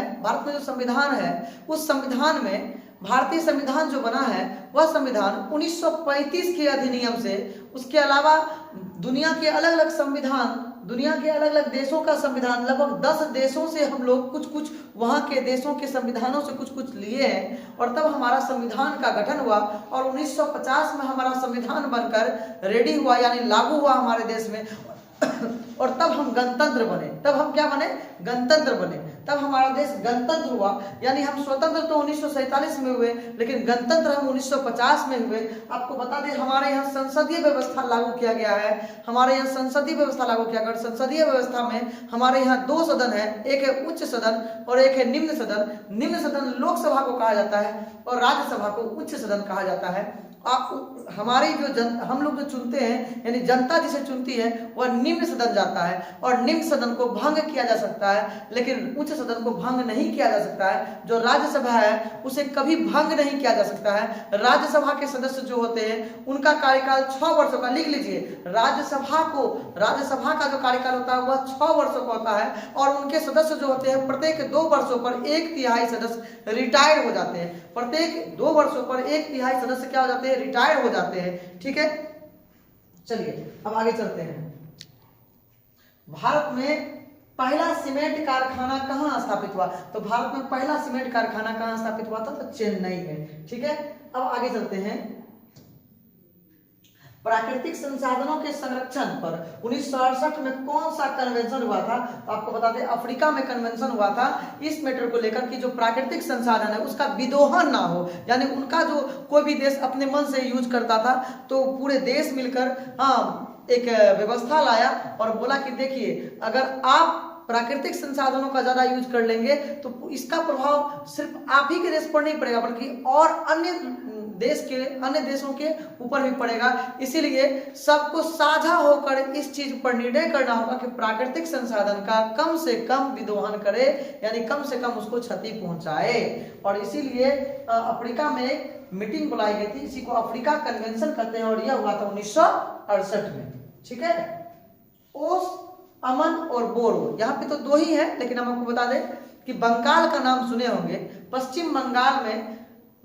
उस संविधान में, भारतीय संविधान जो बना है वह संविधान 1935 के अधिनियम से, उसके अलावा दुनिया के अलग अलग संविधान, दुनिया के अलग अलग देशों का संविधान, लगभग 10 देशों से हम लोग कुछ वहाँ के देशों के संविधानों से कुछ लिए हैं, और तब हमारा संविधान का गठन हुआ और 1950 में हमारा संविधान बनकर रेडी हुआ, यानी लागू हुआ हमारे देश में। और तब हम गणतंत्र बने। तब हम क्या बने? गणतंत्र बने। तब हमारा देश गणतंत्र हुआ, यानी हम स्वतंत्र तो 1947 में हुए, लेकिन गणतंत्र हम 1950 में हुए। आपको बता दें, हमारे यहाँ संसदीय व्यवस्था लागू किया गया है। हमारे यहाँ संसदीय व्यवस्था लागू किया गया। संसदीय व्यवस्था में हमारे यहाँ 2 सदन है, एक है उच्च सदन और एक है निम्न सदन। निम्न सदन लोकसभा को कहा जाता है और राज्यसभा को उच्च सदन कहा जाता है। हमारी जो हम लोग जो चुनते हैं, यानी जनता जिसे चुनती है, वह निम्न सदन जाता है, और निम्न सदन को भंग किया जा सकता है, लेकिन उच्च सदन को भंग नहीं किया जा सकता है। जो राज्यसभा है उसे कभी भंग नहीं किया जा सकता है। राज्यसभा के सदस्य जो होते हैं उनका कार्यकाल 6 वर्षों का, लिख लीजिए, राज्यसभा का जो कार्यकाल होता है वह 6 वर्षों का होता है, और उनके सदस्य जो होते हैं प्रत्येक 2 वर्षों पर 1/3 सदस्य रिटायर हो जाते हैं। प्रत्येक 2 वर्षों पर 1/3 सदस्य क्या हो जाते हैं? रिटायर हो जाते हैं। ठीक है, चलिए अब आगे चलते हैं। भारत में पहला सीमेंट कारखाना कहाँ स्थापित हुआ? तो भारत में पहला सीमेंट कारखाना कहाँ स्थापित हुआ था? तो चेन्नई में। ठीक है, अब आगे चलते हैं। प्राकृतिक संसाधनों के संरक्षण पर 1968 में कौन सा कन्वेंशन हुआ था? तो आपको बता दें, अफ्रीका में कन्वेंशन हुआ था इस मैटर को लेकर कि जो प्राकृतिक संसाधन है उसका विदोहन ना हो, यानी उनका जो कोई भी देश अपने मन से यूज करता था तो पूरे देश मिलकर एक व्यवस्था लाया और बोला कि देखिए, अगर आप प्राकृतिक संसाधनों का ज्यादा यूज कर लेंगे तो इसका प्रभाव सिर्फ आप ही के देश पर नहीं पड़ेगा, बल्कि और अन्य देशों के ऊपर भी पड़ेगा। इसीलिए सबको साझा होकर इस चीज पर निर्णय करना होगा कि प्राकृतिक संसाधन का कम से कम विदोहन करे, यानी कम से कम उसको क्षति पहुंचाए। और इसीलिए अफ्रीका में एक मीटिंग बुलाई गई थी, इसी को अफ्रीका कन्वेंशन कहते हैं, और यह हुआ था 1968 में। ठीक है, ओस, अमन और बोरो, यहाँ पे तो 2 ही है, लेकिन हम आपको बता दें कि बंगाल का नाम सुने होंगे। पश्चिम बंगाल में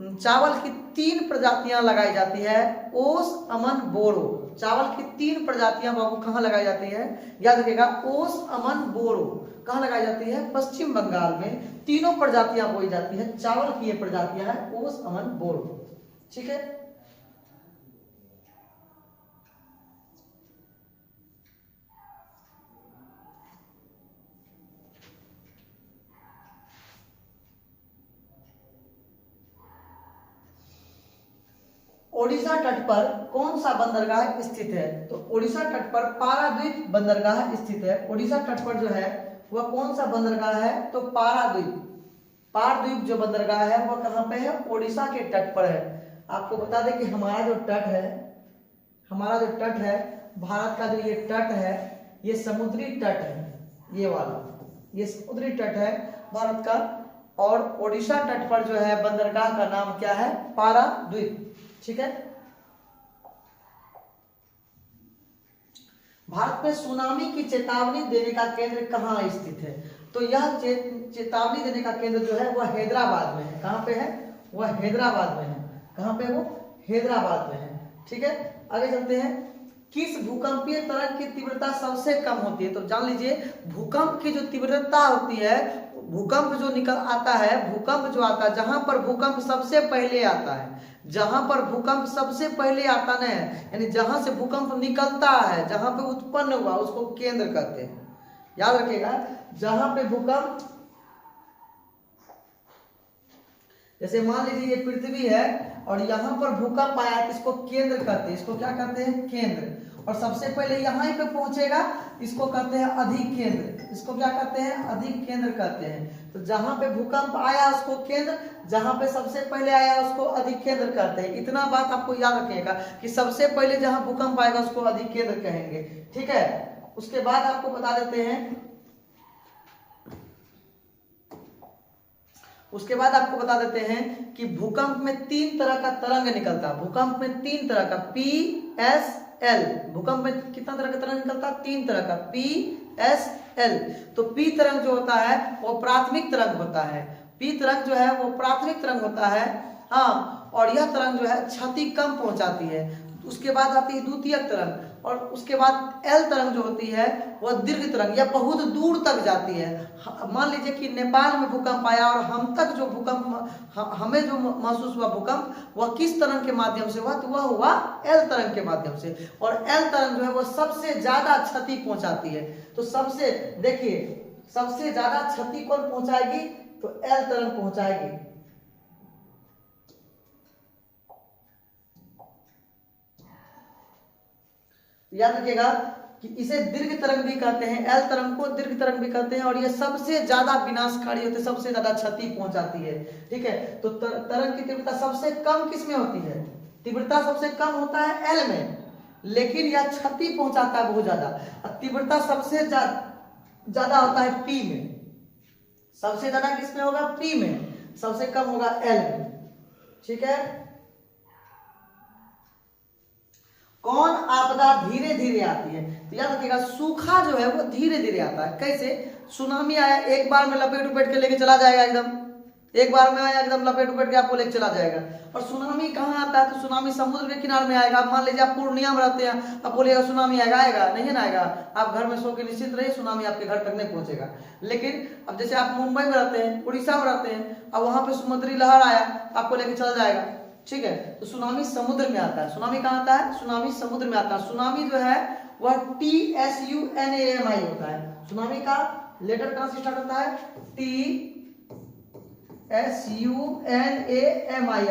चावल की 3 प्रजातियां लगाई जाती है, ओस, अमन, बोरो। चावल की 3 प्रजातियां बाबू कहाँ लगाई जाती है, याद रखिएगा, ओस, अमन, बोरो। कहाँ लगाई जाती है, पश्चिम बंगाल में 3 प्रजातियां बोई जाती है। चावल की ये प्रजातियां है ओस, अमन, बोरो। ठीक है, ओडिशा तट पर कौन सा बंदरगाह स्थित है, तो ओडिशा तट पर पारादीप बंदरगाह स्थित है। ओडिशा तट पर जो है वह कौन सा बंदरगाह है, तो पारादीप। पारदीप जो बंदरगाह है वह कहाँ पे है, ओडिशा के तट पर है। आपको बता दें कि हमारा जो तट है, हमारा जो तट है, भारत का जो ये तट है, ये समुद्री तट है, ये वाला, ये समुद्री तट है भारत का। और ओडिशा तट पर जो है बंदरगाह का नाम क्या है, पारादीप। ठीक है, भारत में सुनामी की चेतावनी देने का केंद्र कहाँ स्थित है, तो यह चेतावनी देने का केंद्र जो है वह हैदराबाद में है। कहाँ पे है, वह हैदराबाद में है। कहाँ पे, वो हैदराबाद में है। ठीक है, आगे चलते हैं। किस भूकंपीय तरंग की तीव्रता सबसे कम होती है, तो जान लीजिए भूकंप की जो तीव्रता होती है, भूकंप जो निकल आता है, भूकंप जो आता है, जहां पर भूकंप सबसे पहले आता है, जहां पर भूकंप सबसे पहले आता है, यानी जहां से भूकंप निकलता है, जहां पे उत्पन्न हुआ, उसको केंद्र कहते हैं। याद रखिएगा, जहां पे भूकंप, जैसे मान लीजिए ये पृथ्वी है और यहाँ पर भूकंप आया है, इसको केंद्र कहते हैं। इसको क्या कहते हैं, केंद्र। और सबसे पहले यहाँ ही पे पहुंचेगा, इसको कहते हैं अधिक केंद्र। इसको क्या कहते हैं, अधिक केंद्र कहते हैं। तो जहां पे भूकंप आया उसको केंद्र, जहां पे सबसे पहले आया उसको अधिक केंद्र कहते हैं। इतना बात आपको याद रखिएगा कि सबसे पहले जहां भूकंप आएगा उसको अधिक केंद्र कहेंगे। ठीक है, उसके बाद आपको बता देते हैं, उसके बाद आपको बता देते हैं कि भूकंप में 3 तरह का तरंग निकलता है। भूकंप में 3 तरह का, PSL। भूकंप में कितना तरह का तरंग निकलता है, 3 तरह का, PSL। तो P तरंग जो होता है वो प्राथमिक तरंग होता है। P तरंग जो है वो प्राथमिक तरंग होता है, हाँ। और यह तरंग जो है क्षति कम पहुंचाती है। उसके बाद आती है द्वितीयक तरंग, और उसके बाद L तरंग जो होती है वह दीर्घ तरंग, या बहुत दूर तक जाती है। मान लीजिए कि नेपाल में भूकंप आया और हम तक जो भूकंप, हमें जो महसूस हुआ भूकंप, वह किस तरंग के माध्यम से हुआ, तो वह हुआ L तरंग के माध्यम से। और L तरंग जो है वह सबसे ज्यादा क्षति पहुंचाती है। तो सबसे, देखिए, सबसे ज्यादा क्षति कौन पहुंचाएगी, तो L तरंग पहुंचाएगी। याद रखिएगा कि इसे दीर्घ तरंग भी कहते हैं, एल तरंग को दीर्घ तरंग भी कहते हैं। और ये सबसे ज्यादा विनाशकारी होती है, सबसे ज्यादा क्षति पहुंचाती है। ठीक है, तो तरंग की तीव्रता सबसे कम किसमें होती है, तीव्रता सबसे कम होता है एल में, लेकिन यह क्षति पहुंचाता है बहुत ज्यादा। तीव्रता सबसे ज्यादा होता है पी में। सबसे ज्यादा किसमें होगा, पी में। सबसे कम होगा एल में। ठीक है, कौन आपदा धीरे धीरे आती है, तो याद रखिएगा सूखा जो है वो धीरे धीरे आता है। कैसे, सुनामी आया, एक बार में लपेट उपेट के लेके चला जाएगा, एकदम एक बार में आया, एकदम लपेट उपेट के आपको लेके चला जाएगा। और सुनामी कहाँ आता है, तो सुनामी समुद्र के किनारे में आएगा। मान लीजिए आप पूर्णिया में रहते हैं, अब बोलिएगा सुनामी आएगा, आएगा नहीं ना आएगा। आप घर में सो के निश्चित रहिए, सुनामी आपके घर तक नहीं पहुंचेगा। लेकिन अब जैसे आप मुंबई में रहते हैं, उड़ीसा में रहते हैं, अब वहां पे समुद्री लहर आया, आपको लेके चला जाएगा। ठीक है, तो सुनामी समुद्र में आता है। सुनामी कहाँ आता है, सुनामी समुद्र में आता है। सुनामी जो है वह TSUNAMI होता है। सुनामी का लेटर कहाँ से स्टार्ट होता है, TSUNAMI।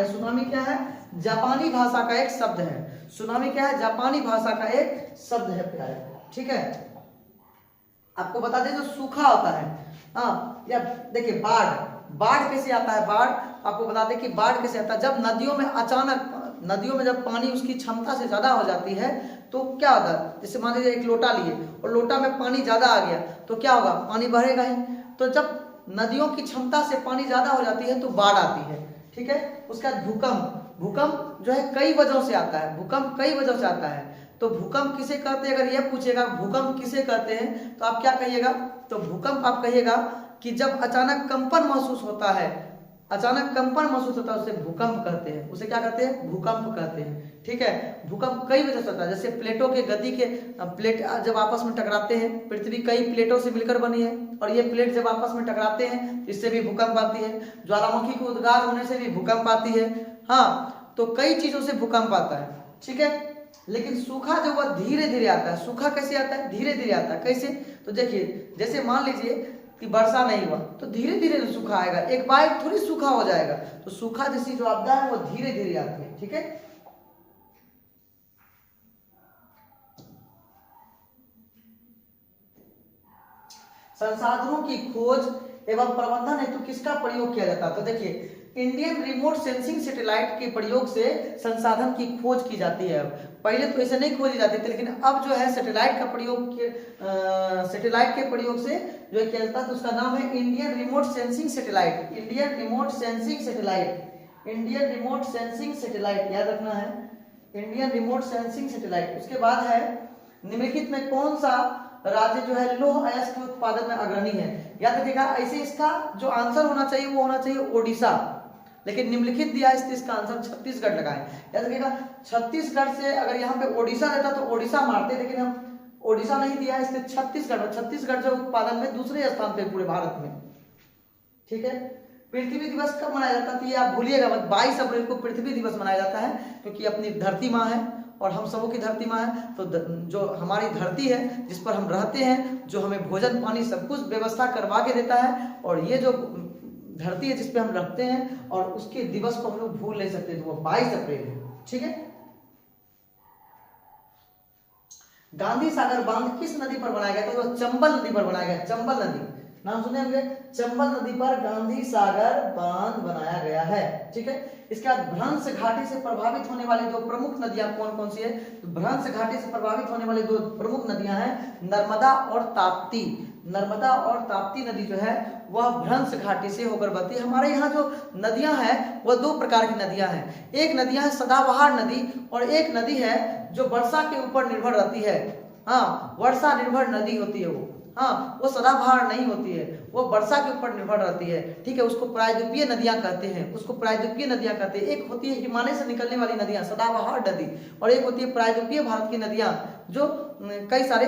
सुनामी क्या है, जापानी भाषा का एक शब्द है। सुनामी क्या है, जापानी भाषा का एक शब्द है प्यारे। ठीक है, आपको बता दें जो सूखा होता है, हाँ, या देखिए बाढ़ कैसे आता है। बाढ़ आपको बता दें कि बाढ़ कैसे आता है, जब नदियों में अचानक, नदियों में जब पानी उसकी क्षमता से ज्यादा हो जाती है तो क्या होता है, जैसे मान लीजिए एक लोटा लिए और लोटा में पानी ज्यादा आ गया तो क्या होगा, पानी बढ़ेगा ही। तो जब नदियों की क्षमता से पानी ज्यादा हो जाती है तो बाढ़ आती है। ठीक है, उसका भूकंप जो है कई वजहों से आता है। भूकंप कई वजहों से आता है। तो भूकंप किसे कहते हैं, अगर यह पूछेगा भूकंप किसे कहते हैं, तो आप क्या कहिएगा, तो भूकंप आप कहिएगा कि जब अचानक कंपन महसूस होता है, अचानक कंपन महसूस होता है उसे भूकंप कहते हैं। उसे क्या कहते हैं? भूकंप कहते हैं। ठीक है, भूकंप कई वजह से होता है, जैसे प्लेटों के गति के प्लेट जब आपस में टकराते हैं, पृथ्वी कई प्लेटों से मिलकर बनी है और ये प्लेट जब आपस में टकराते हैं इससे भी भूकंप आती है। ज्वालामुखी के उद्गार होने से भी भूकंप आती है। हाँ, तो कई चीजों से भूकंप आता है। ठीक है, लेकिन सूखा जो वह धीरे धीरे आता है। सूखा कैसे आता है? धीरे धीरे आता है। कैसे? तो देखिए, जैसे मान लीजिए कि वर्षा नहीं हुआ तो धीरे धीरे सूखा आएगा, एक बार थोड़ी सूखा हो जाएगा। तो सूखा जैसी जो आपदा है वो धीरे धीरे आती है। ठीक है, संसाधनों की खोज एवं प्रबंधन हेतु किसका प्रयोग किया जाता है? तो देखिए, इंडियन रिमोट सेंसिंग सैटेलाइट के प्रयोग से संसाधन की खोज की जाती है। पहले तो ऐसे नहीं खोजी जाती थी, लेकिन अब जो है सैटेलाइट का प्रयोग सैटेलाइट के प्रयोग से जो किया जाता है, तो उसका नाम है Indian remote sensing satellite. Indian remote sensing satellite, Indian remote sensing satellite याद रखना है, इंडियन रिमोट सेंसिंग सैटेलाइट। उसके बाद है निम्नलिखित में कौन सा राज्य जो है लौह अयस्क के उत्पादन में अग्रणी है? याद रखिएगा, ऐसे इसका जो आंसर होना चाहिए वो होना चाहिए ओडिशा, लेकिन निम्नलिखित दिया है इसका आंसर छत्तीसगढ़ लगाएं। याद रखिएगा, छत्तीसगढ़ से अगर यहाँ पे ओडिशा रहता तो ओडिशा मारते, लेकिन हम ओडिशा नहीं दिया है इसलिए छत्तीसगढ़। छत्तीसगढ़ जो उत्पादन में दूसरे स्थान पे पूरे भारत में। ठीक है, पृथ्वी दिवस कब मनाया जाता है? ये आप भूलिएगा मत, 22 अप्रैल को पृथ्वी दिवस मनाया जाता है, क्योंकि अपनी धरती माँ है और हम सबों की धरती माँ है। तो जो हमारी धरती है जिस पर हम रहते हैं, जो हमें भोजन पानी सब कुछ व्यवस्था करवा के देता है, और ये जो धरती है जिस पे हम रहते हैं, और उसके दिवस को हम लोग भूल नहीं सकते, तो वो 22 अप्रैल है। ठीक है, गांधी सागर बांध किस नदी पर बनाया गया? तो वो चंबल नदी पर बनाया गया। चंबल नदी नाम सुने होंगे, चंबल नदी पर गांधी सागर बांध बनाया गया है। ठीक है, इसके बाद भ्रंश घाटी से प्रभावित होने वाली दो प्रमुख नदियां कौन कौन सी है? तो भ्रंश घाटी से प्रभावित होने वाली दो प्रमुख नदियां हैं नर्मदा और ताप्ती। नर्मदा और ताप्ती नदी जो है वह भ्रंश घाटी से होकर बहती है। हमारे यहाँ जो नदियां हैं वह दो प्रकार की नदियां हैं। एक नदियां है सदाबहार नदी, और एक नदी है जो वर्षा के ऊपर निर्भर रहती है। हाँ, वर्षा निर्भर नदी होती है वो। हाँ, वो सदाबहार नहीं होती है, वो वर्षा के ऊपर निर्भर रहती है। ठीक है, उसको प्रायद्वीपीय नदियां कहते हैं, उसको प्रायद्वीपीय नदियां कहते हैं। एक होती है हिमालय से निकलने वाली नदियां सदाबहार नदी, और एक होती है प्रायद्वीपीय भारत की नदियां जो कई सारे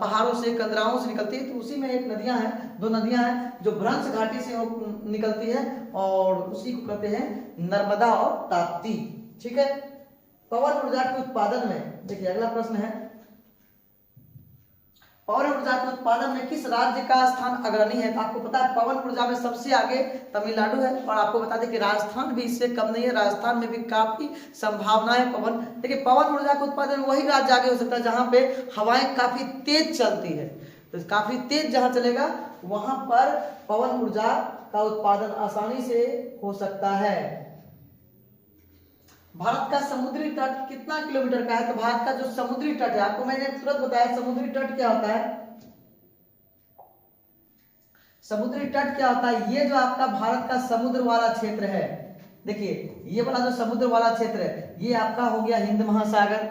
पहाड़ों से कंदराओं से निकलती है। तो उसी में एक नदियां हैं, दो नदियां हैं जो भ्रंश घाटी से निकलती है, और उसी को कहते हैं नर्मदा और ताप्ती। ठीक है, पवन ऊर्जा के उत्पादन में देखिए अगला प्रश्न है, पवन ऊर्जा के उत्पादन में किस राज्य का स्थान अग्रणी है? तो आपको पता है पवन ऊर्जा में सबसे आगे तमिलनाडु है, और आपको बता दें कि राजस्थान भी इससे कम नहीं है, राजस्थान में भी काफी संभावना है पवन। देखिए, पवन ऊर्जा के उत्पादन में वही राज्य आगे हो सकता है जहां पे हवाएं काफी तेज चलती है। तो काफी तेज जहां चलेगा वहां पर पवन ऊर्जा का उत्पादन आसानी से हो सकता है। भारत का समुद्री तट कितना किलोमीटर का है? तो भारत का जो समुद्री तट है, आपको मैंने तुरंत बताया समुद्री तट क्या होता है। समुद्री तट क्या होता है? ये जो आपका भारत का समुद्र वाला क्षेत्र है, देखिए ये वाला जो समुद्र वाला क्षेत्र है, ये आपका हो गया हिंद महासागर,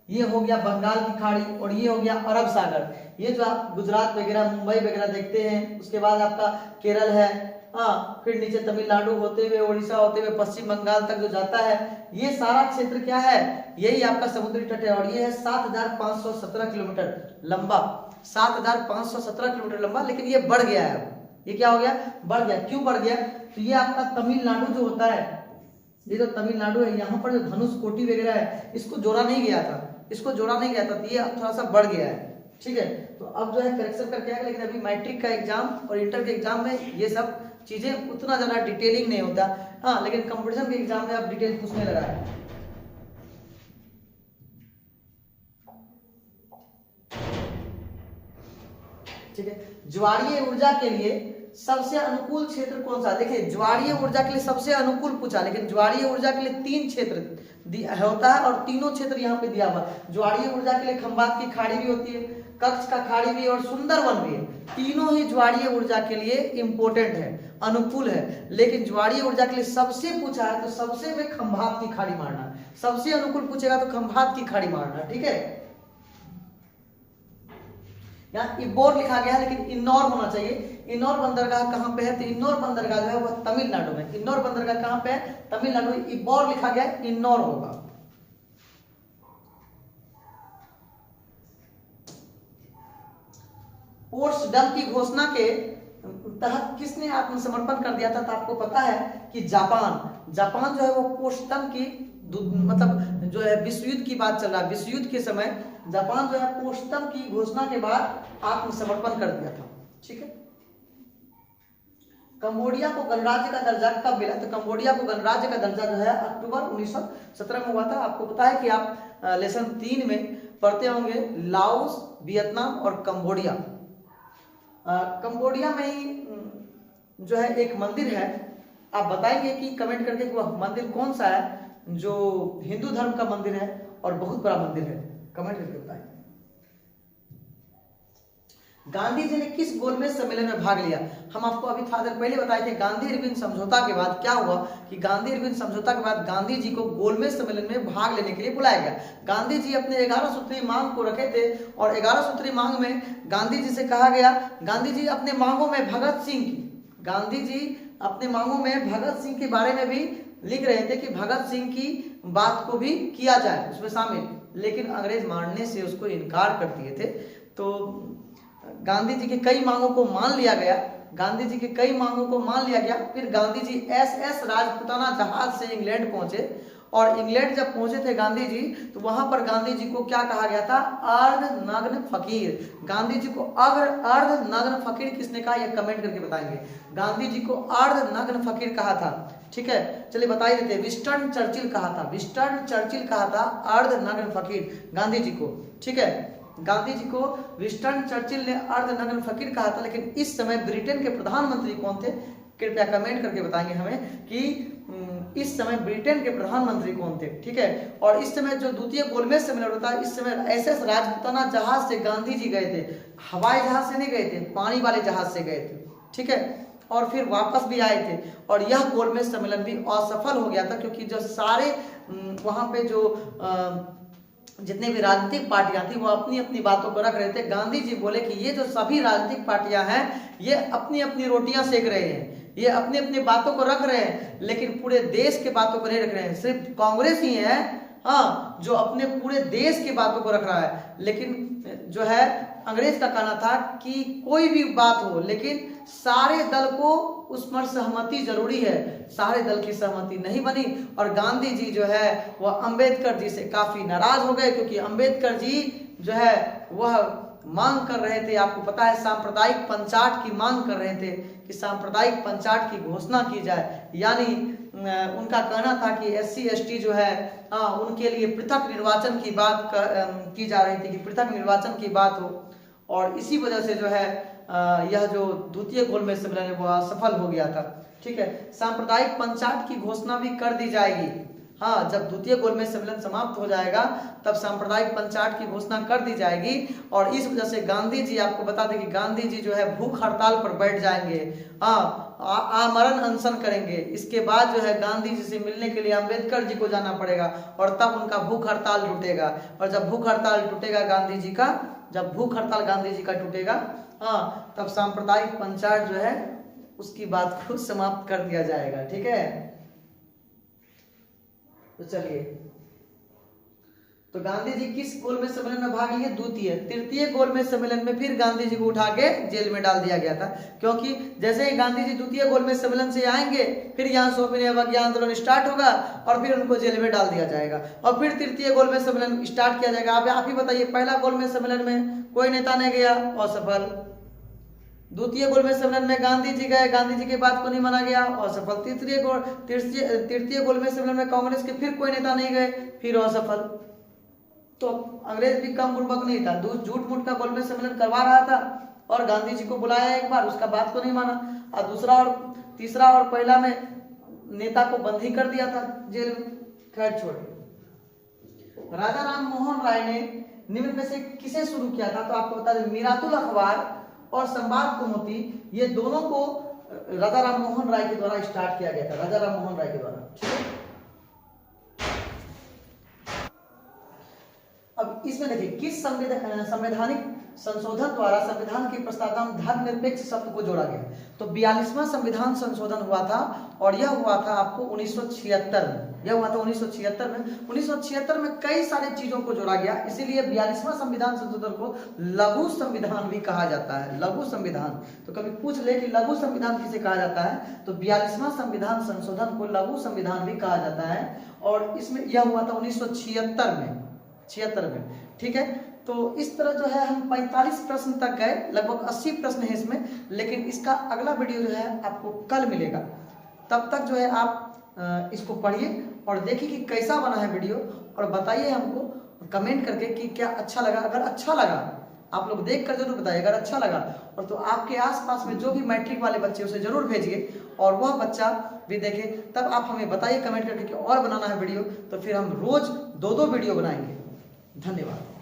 ये हो गया बंगाल की खाड़ी, और ये हो गया अरब सागर। ये जो आप गुजरात वगैरह मुंबई वगैरह देखते हैं, उसके बाद आपका केरल है, हाँ, फिर नीचे तमिलनाडु होते हुए उड़ीसा होते हुए पश्चिम बंगाल तक जो जाता है, ये सारा क्षेत्र क्या है? यही आपका समुद्री तट है, और ये है 7517 किलोमीटर लंबा। 7517 किलोमीटर लंबा, लेकिन ये बढ़ गया है। ये क्या हो गया? बढ़ गया। क्यों बढ़ गया? तो ये आपका तमिलनाडु जो होता है, ये जो तमिलनाडु है, यहाँ पर जो धनुष कोटी वगैरह है, इसको जोड़ा नहीं गया था, इसको जोड़ा नहीं गया था, तो ये थोड़ा सा बढ़ गया है। ठीक है, तो अब जो है करेक्शन करके आएगा, लेकिन अभी मैट्रिक का एग्जाम और इंटर के एग्जाम में ये सब चीजें उतना ज्यादा डिटेलिंग नहीं होता। हाँ, लेकिन कंपटीशन के एग्जाम में आप डिटेल पूछने लगा है। ठीक है, ज्वारीय ऊर्जा के लिए सबसे अनुकूल क्षेत्र कौन सा? देखिए, ज्वारीय ऊर्जा के लिए सबसे अनुकूल पूछा, लेकिन ज्वारीय ऊर्जा के लिए 3 क्षेत्र होता है, और तीनों क्षेत्र यहाँ पे दिया हुआ। ज्वारीय ऊर्जा के लिए खंबात की खाड़ी भी होती है, कच्छ का खाड़ी भी, और सुंदरवन भी है। तीनों ही ज्वारीय ऊर्जा के लिए इंपोर्टेंट है, अनुकूल है। लेकिन ज्वारीय ऊर्जा के लिए सबसे पूछा है तो सबसे में खंभात की खाड़ी मारना, सबसे अनुकूल पूछेगा तो खंभात की खाड़ी मारना। ठीक है, यहाँ इब्बोर लिखा गया है, लेकिन इन्नौर होना चाहिए। इन्नौर बंदरगाह कहाँ पे है? तो इन्नौर बंदरगाह जो है वो तमिलनाडु में। इन्नौर बंदरगाह कहाँ पे है? तमिलनाडु में। इब्बोर लिखा गया है, इन्नौर होगा। पोट्सडम की घोषणा के तहत किसने आत्मसमर्पण कर दिया था? तो आपको पता है कि जापान जो है वो पोट्सडम की मतलब जो है विश्व युद्ध की बात चल रहा है, विश्व युद्ध के समय जापान जो है पोट्सडम की घोषणा के बाद आत्मसमर्पण कर दिया था। ठीक है। कंबोडिया को गणराज्य का दर्जा कब मिला? तो कंबोडिया को गणराज्य का दर्जा जो है अक्टूबर 1917 में हुआ था। आपको पता है कि आप लेसन 3 में पढ़ते होंगे लाओस, वियतनाम और कंबोडिया। कंबोडिया में ही जो है एक मंदिर है, आप बताएंगे कि कमेंट करके कि वह मंदिर कौन सा है जो हिंदू धर्म का मंदिर है और बहुत बड़ा मंदिर है, कमेंट करके बताएं। गांधी जी ने किस गोलमेज सम्मेलन में भाग लिया? हम आपको अभी थोड़ा देर पहले बताए थे गांधी इरविन समझौता के बाद क्या हुआ कि गांधी इरविन समझौता के बाद गांधी जी को गोलमेज सम्मेलन में भाग लेने के लिए बुलाया गया। गांधी जी अपने 11 सूत्री मांग को रखे थे और 11 सूत्री मांग में गांधी जी से कहा गया, गांधी जी अपने मांगों में भगत सिंह की, गांधी जी अपने मांगों में भगत सिंह के बारे में भी लिख रहे थे कि भगत सिंह की बात को भी किया जाए उसमें शामिल, लेकिन अंग्रेज मानने से उसको इनकार कर दिए थे। तो गांधी जी की कई मांगों को मान लिया गया, गांधी जी की कई मांगों को मान लिया गया। फिर गांधी जी एसएस राजपुताना जहाज से इंग्लैंड पहुंचे और इंग्लैंड जब पहुंचे थे गांधी जी तो वहां पर गांधी जी को क्या कहा गया था? अर्धनग्न फकीर। गांधी जी को अर्धनग्न फकीर किसने कहा? ये कमेंट करके बताएंगे। गांधी जी को अर्धनग्न फकीर कहा था। ठीक है, चलिए बता ही देते हैं। विंस्टन चर्चिल कहा था, विंस्टन चर्चिल कहा था अर्धनग्न फकीर गांधी जी को। ठीक है, गांधी जी को विंस्टन चर्चिल ने अर्धनग्न फकीर कहा था। लेकिन इस समय ब्रिटेन के प्रधानमंत्री कौन थे? कृपया कमेंट करके बताएंगे हमें कि इस समय ब्रिटेन के प्रधानमंत्री कौन थे। ठीक है, और इस समय जो द्वितीय गोलमेज सम्मेलन होता है, इस समय एसएस राजपुताना जहाज से गांधी जी गए थे, हवाई जहाज से नहीं गए थे, पानी वाले जहाज से गए थे। ठीक है, और फिर वापस भी आए थे और यह गोलमेज सम्मेलन भी असफल हो गया था क्योंकि जो सारे वहां पे जो जितने भी राजनीतिक पार्टियां थी वो अपनी अपनी बातों को रख रहे थे। गांधी जी बोले कि ये जो सभी राजनीतिक पार्टियां हैं ये अपनी अपनी रोटियां सेक रहे हैं, ये अपनी अपनी बातों को रख रहे हैं, लेकिन पूरे देश के बातों को नहीं रख रहे हैं। सिर्फ कांग्रेस ही है हाँ जो अपने पूरे देश की बातों को रख रहा है। लेकिन जो है अंग्रेज का कहना था कि कोई भी बात हो लेकिन सारे दल को उस पर सहमति जरूरी है। सारे दल की सहमति नहीं बनी और गांधी जी जो है वह अंबेडकर जी से काफी नाराज हो गए क्योंकि अंबेडकर जी जो है वह मांग कर रहे थे, आपको पता है सांप्रदायिक पंचायत की मांग कर रहे थे कि सांप्रदायिक पंचायत की घोषणा की जाए। यानी उनका कहना था कि SC ST जो है उनके लिए पृथक निर्वाचन की बात की जा रही थी कि पृथक निर्वाचन की बात हो। और इसी वजह से जो है यह जो द्वितीय गोलमेज सम्मेलन है वो असफल हो गया था। ठीक है, सांप्रदायिक पंचायत की घोषणा भी कर दी जाएगी। हाँ, जब द्वितीय गोलमेज सम्मेलन समाप्त हो जाएगा तब सांप्रदायिक पंचायत की घोषणा कर दी जाएगी। और इस वजह से गांधी जी, आपको बता दें कि गांधी जी जो है भूख हड़ताल पर बैठ जाएंगे, आमरण अनशन करेंगे। इसके बाद जो है गांधी जी से मिलने के लिए अंबेडकर जी को जाना पड़ेगा और तब उनका भूख हड़ताल टूटेगा। और जब भूख हड़ताल टूटेगा गांधी जी का, जब भूख हड़ताल गांधी जी का टूटेगा तब सांप्रदायिक पंचायत जो है उसकी बात को समाप्त कर दिया जाएगा। ठीक है, तो चलिए, तो गांधी जी किस गोलमेज सम्मेलन में भाग लिए? द्वितीय। तृतीय गोलमेज सम्मेलन में फिर गांधी जी को उठा के जेल में डाल दिया गया था क्योंकि जैसे ही गांधी जी द्वितीय गोलमेज सम्मेलन से आएंगे फिर यहाँ सौंपने अवज्ञा आंदोलन स्टार्ट होगा और फिर उनको जेल में डाल दिया जाएगा और फिर तृतीय गोलमेज सम्मेलन स्टार्ट किया जाएगा। अब आप ही बताइए, पहला गोलमेज सम्मेलन में कोई नेता नहीं गया, असफल। द्वितीय गोलमेज सम्मेलन में गांधी जी गए, गांधी जी की बात को नहीं माना गया, असफल। तृतीय गोलमेज सम्मेलन में कांग्रेस के फिर कोई नेता नहीं गए, फिर असफल। तो अंग्रेज भी कम बुर्बक नहीं था, झूठ मूठ का गोलमेज सम्मेलन करवा रहा था और गांधी जी को बुलाया एक बार, उसका बात को नहीं माना और दूसरा और तीसरा और पहला में नेता को बंदी कर दिया था जेल में। खैर छोड़िए, राजा राम मोहन राय ने निम्न में से किसे शुरू किया था? तो आपको बता दें मीरातुल अखबार और संवाद कौमुदी, ये दोनों को राजा राम मोहन राय के द्वारा स्टार्ट किया गया था, राजा राम मोहन राय के द्वारा। अब इस इसमें देखिए किस संवैधानिक संशोधन द्वारा संविधान की प्रस्तावना में धर्मनिरपेक्ष शब्द को जोड़ा गया। तो 42वां संविधान संशोधन हुआ था और यह हुआ था आपको 1976 में। यह हुआ था 1976 में। 1976 में कई सारी चीजों को जोड़ा गया, इसीलिए 42वां संविधान संशोधन को लघु संविधान भी कहा जाता है। लघु संविधान, तो कभी पूछ ले कि लघु संविधान किसे कहा जाता है, तो 42वां संविधान संशोधन को लघु संविधान भी कहा जाता है। और इसमें यह हुआ था 1976 में। ठीक है, तो इस तरह जो है हम 45 प्रश्न तक गए, लगभग 80 प्रश्न है इसमें, लेकिन इसका अगला वीडियो जो है आपको कल मिलेगा। तब तक जो है आप इसको पढ़िए और देखिए कि कैसा बना है वीडियो, और बताइए हमको कमेंट करके कि क्या अच्छा लगा। अगर अच्छा लगा आप लोग देख कर जरूर बताइए, अगर अच्छा लगा और तो आपके आसपास में जो भी मैट्रिक वाले बच्चे उसे जरूर भेजिए और वह बच्चा भी देखे। तब आप हमें बताइए कमेंट करके कि और बनाना है वीडियो, तो फिर हम रोज 2-2 वीडियो बनाएंगे। धन्यवाद।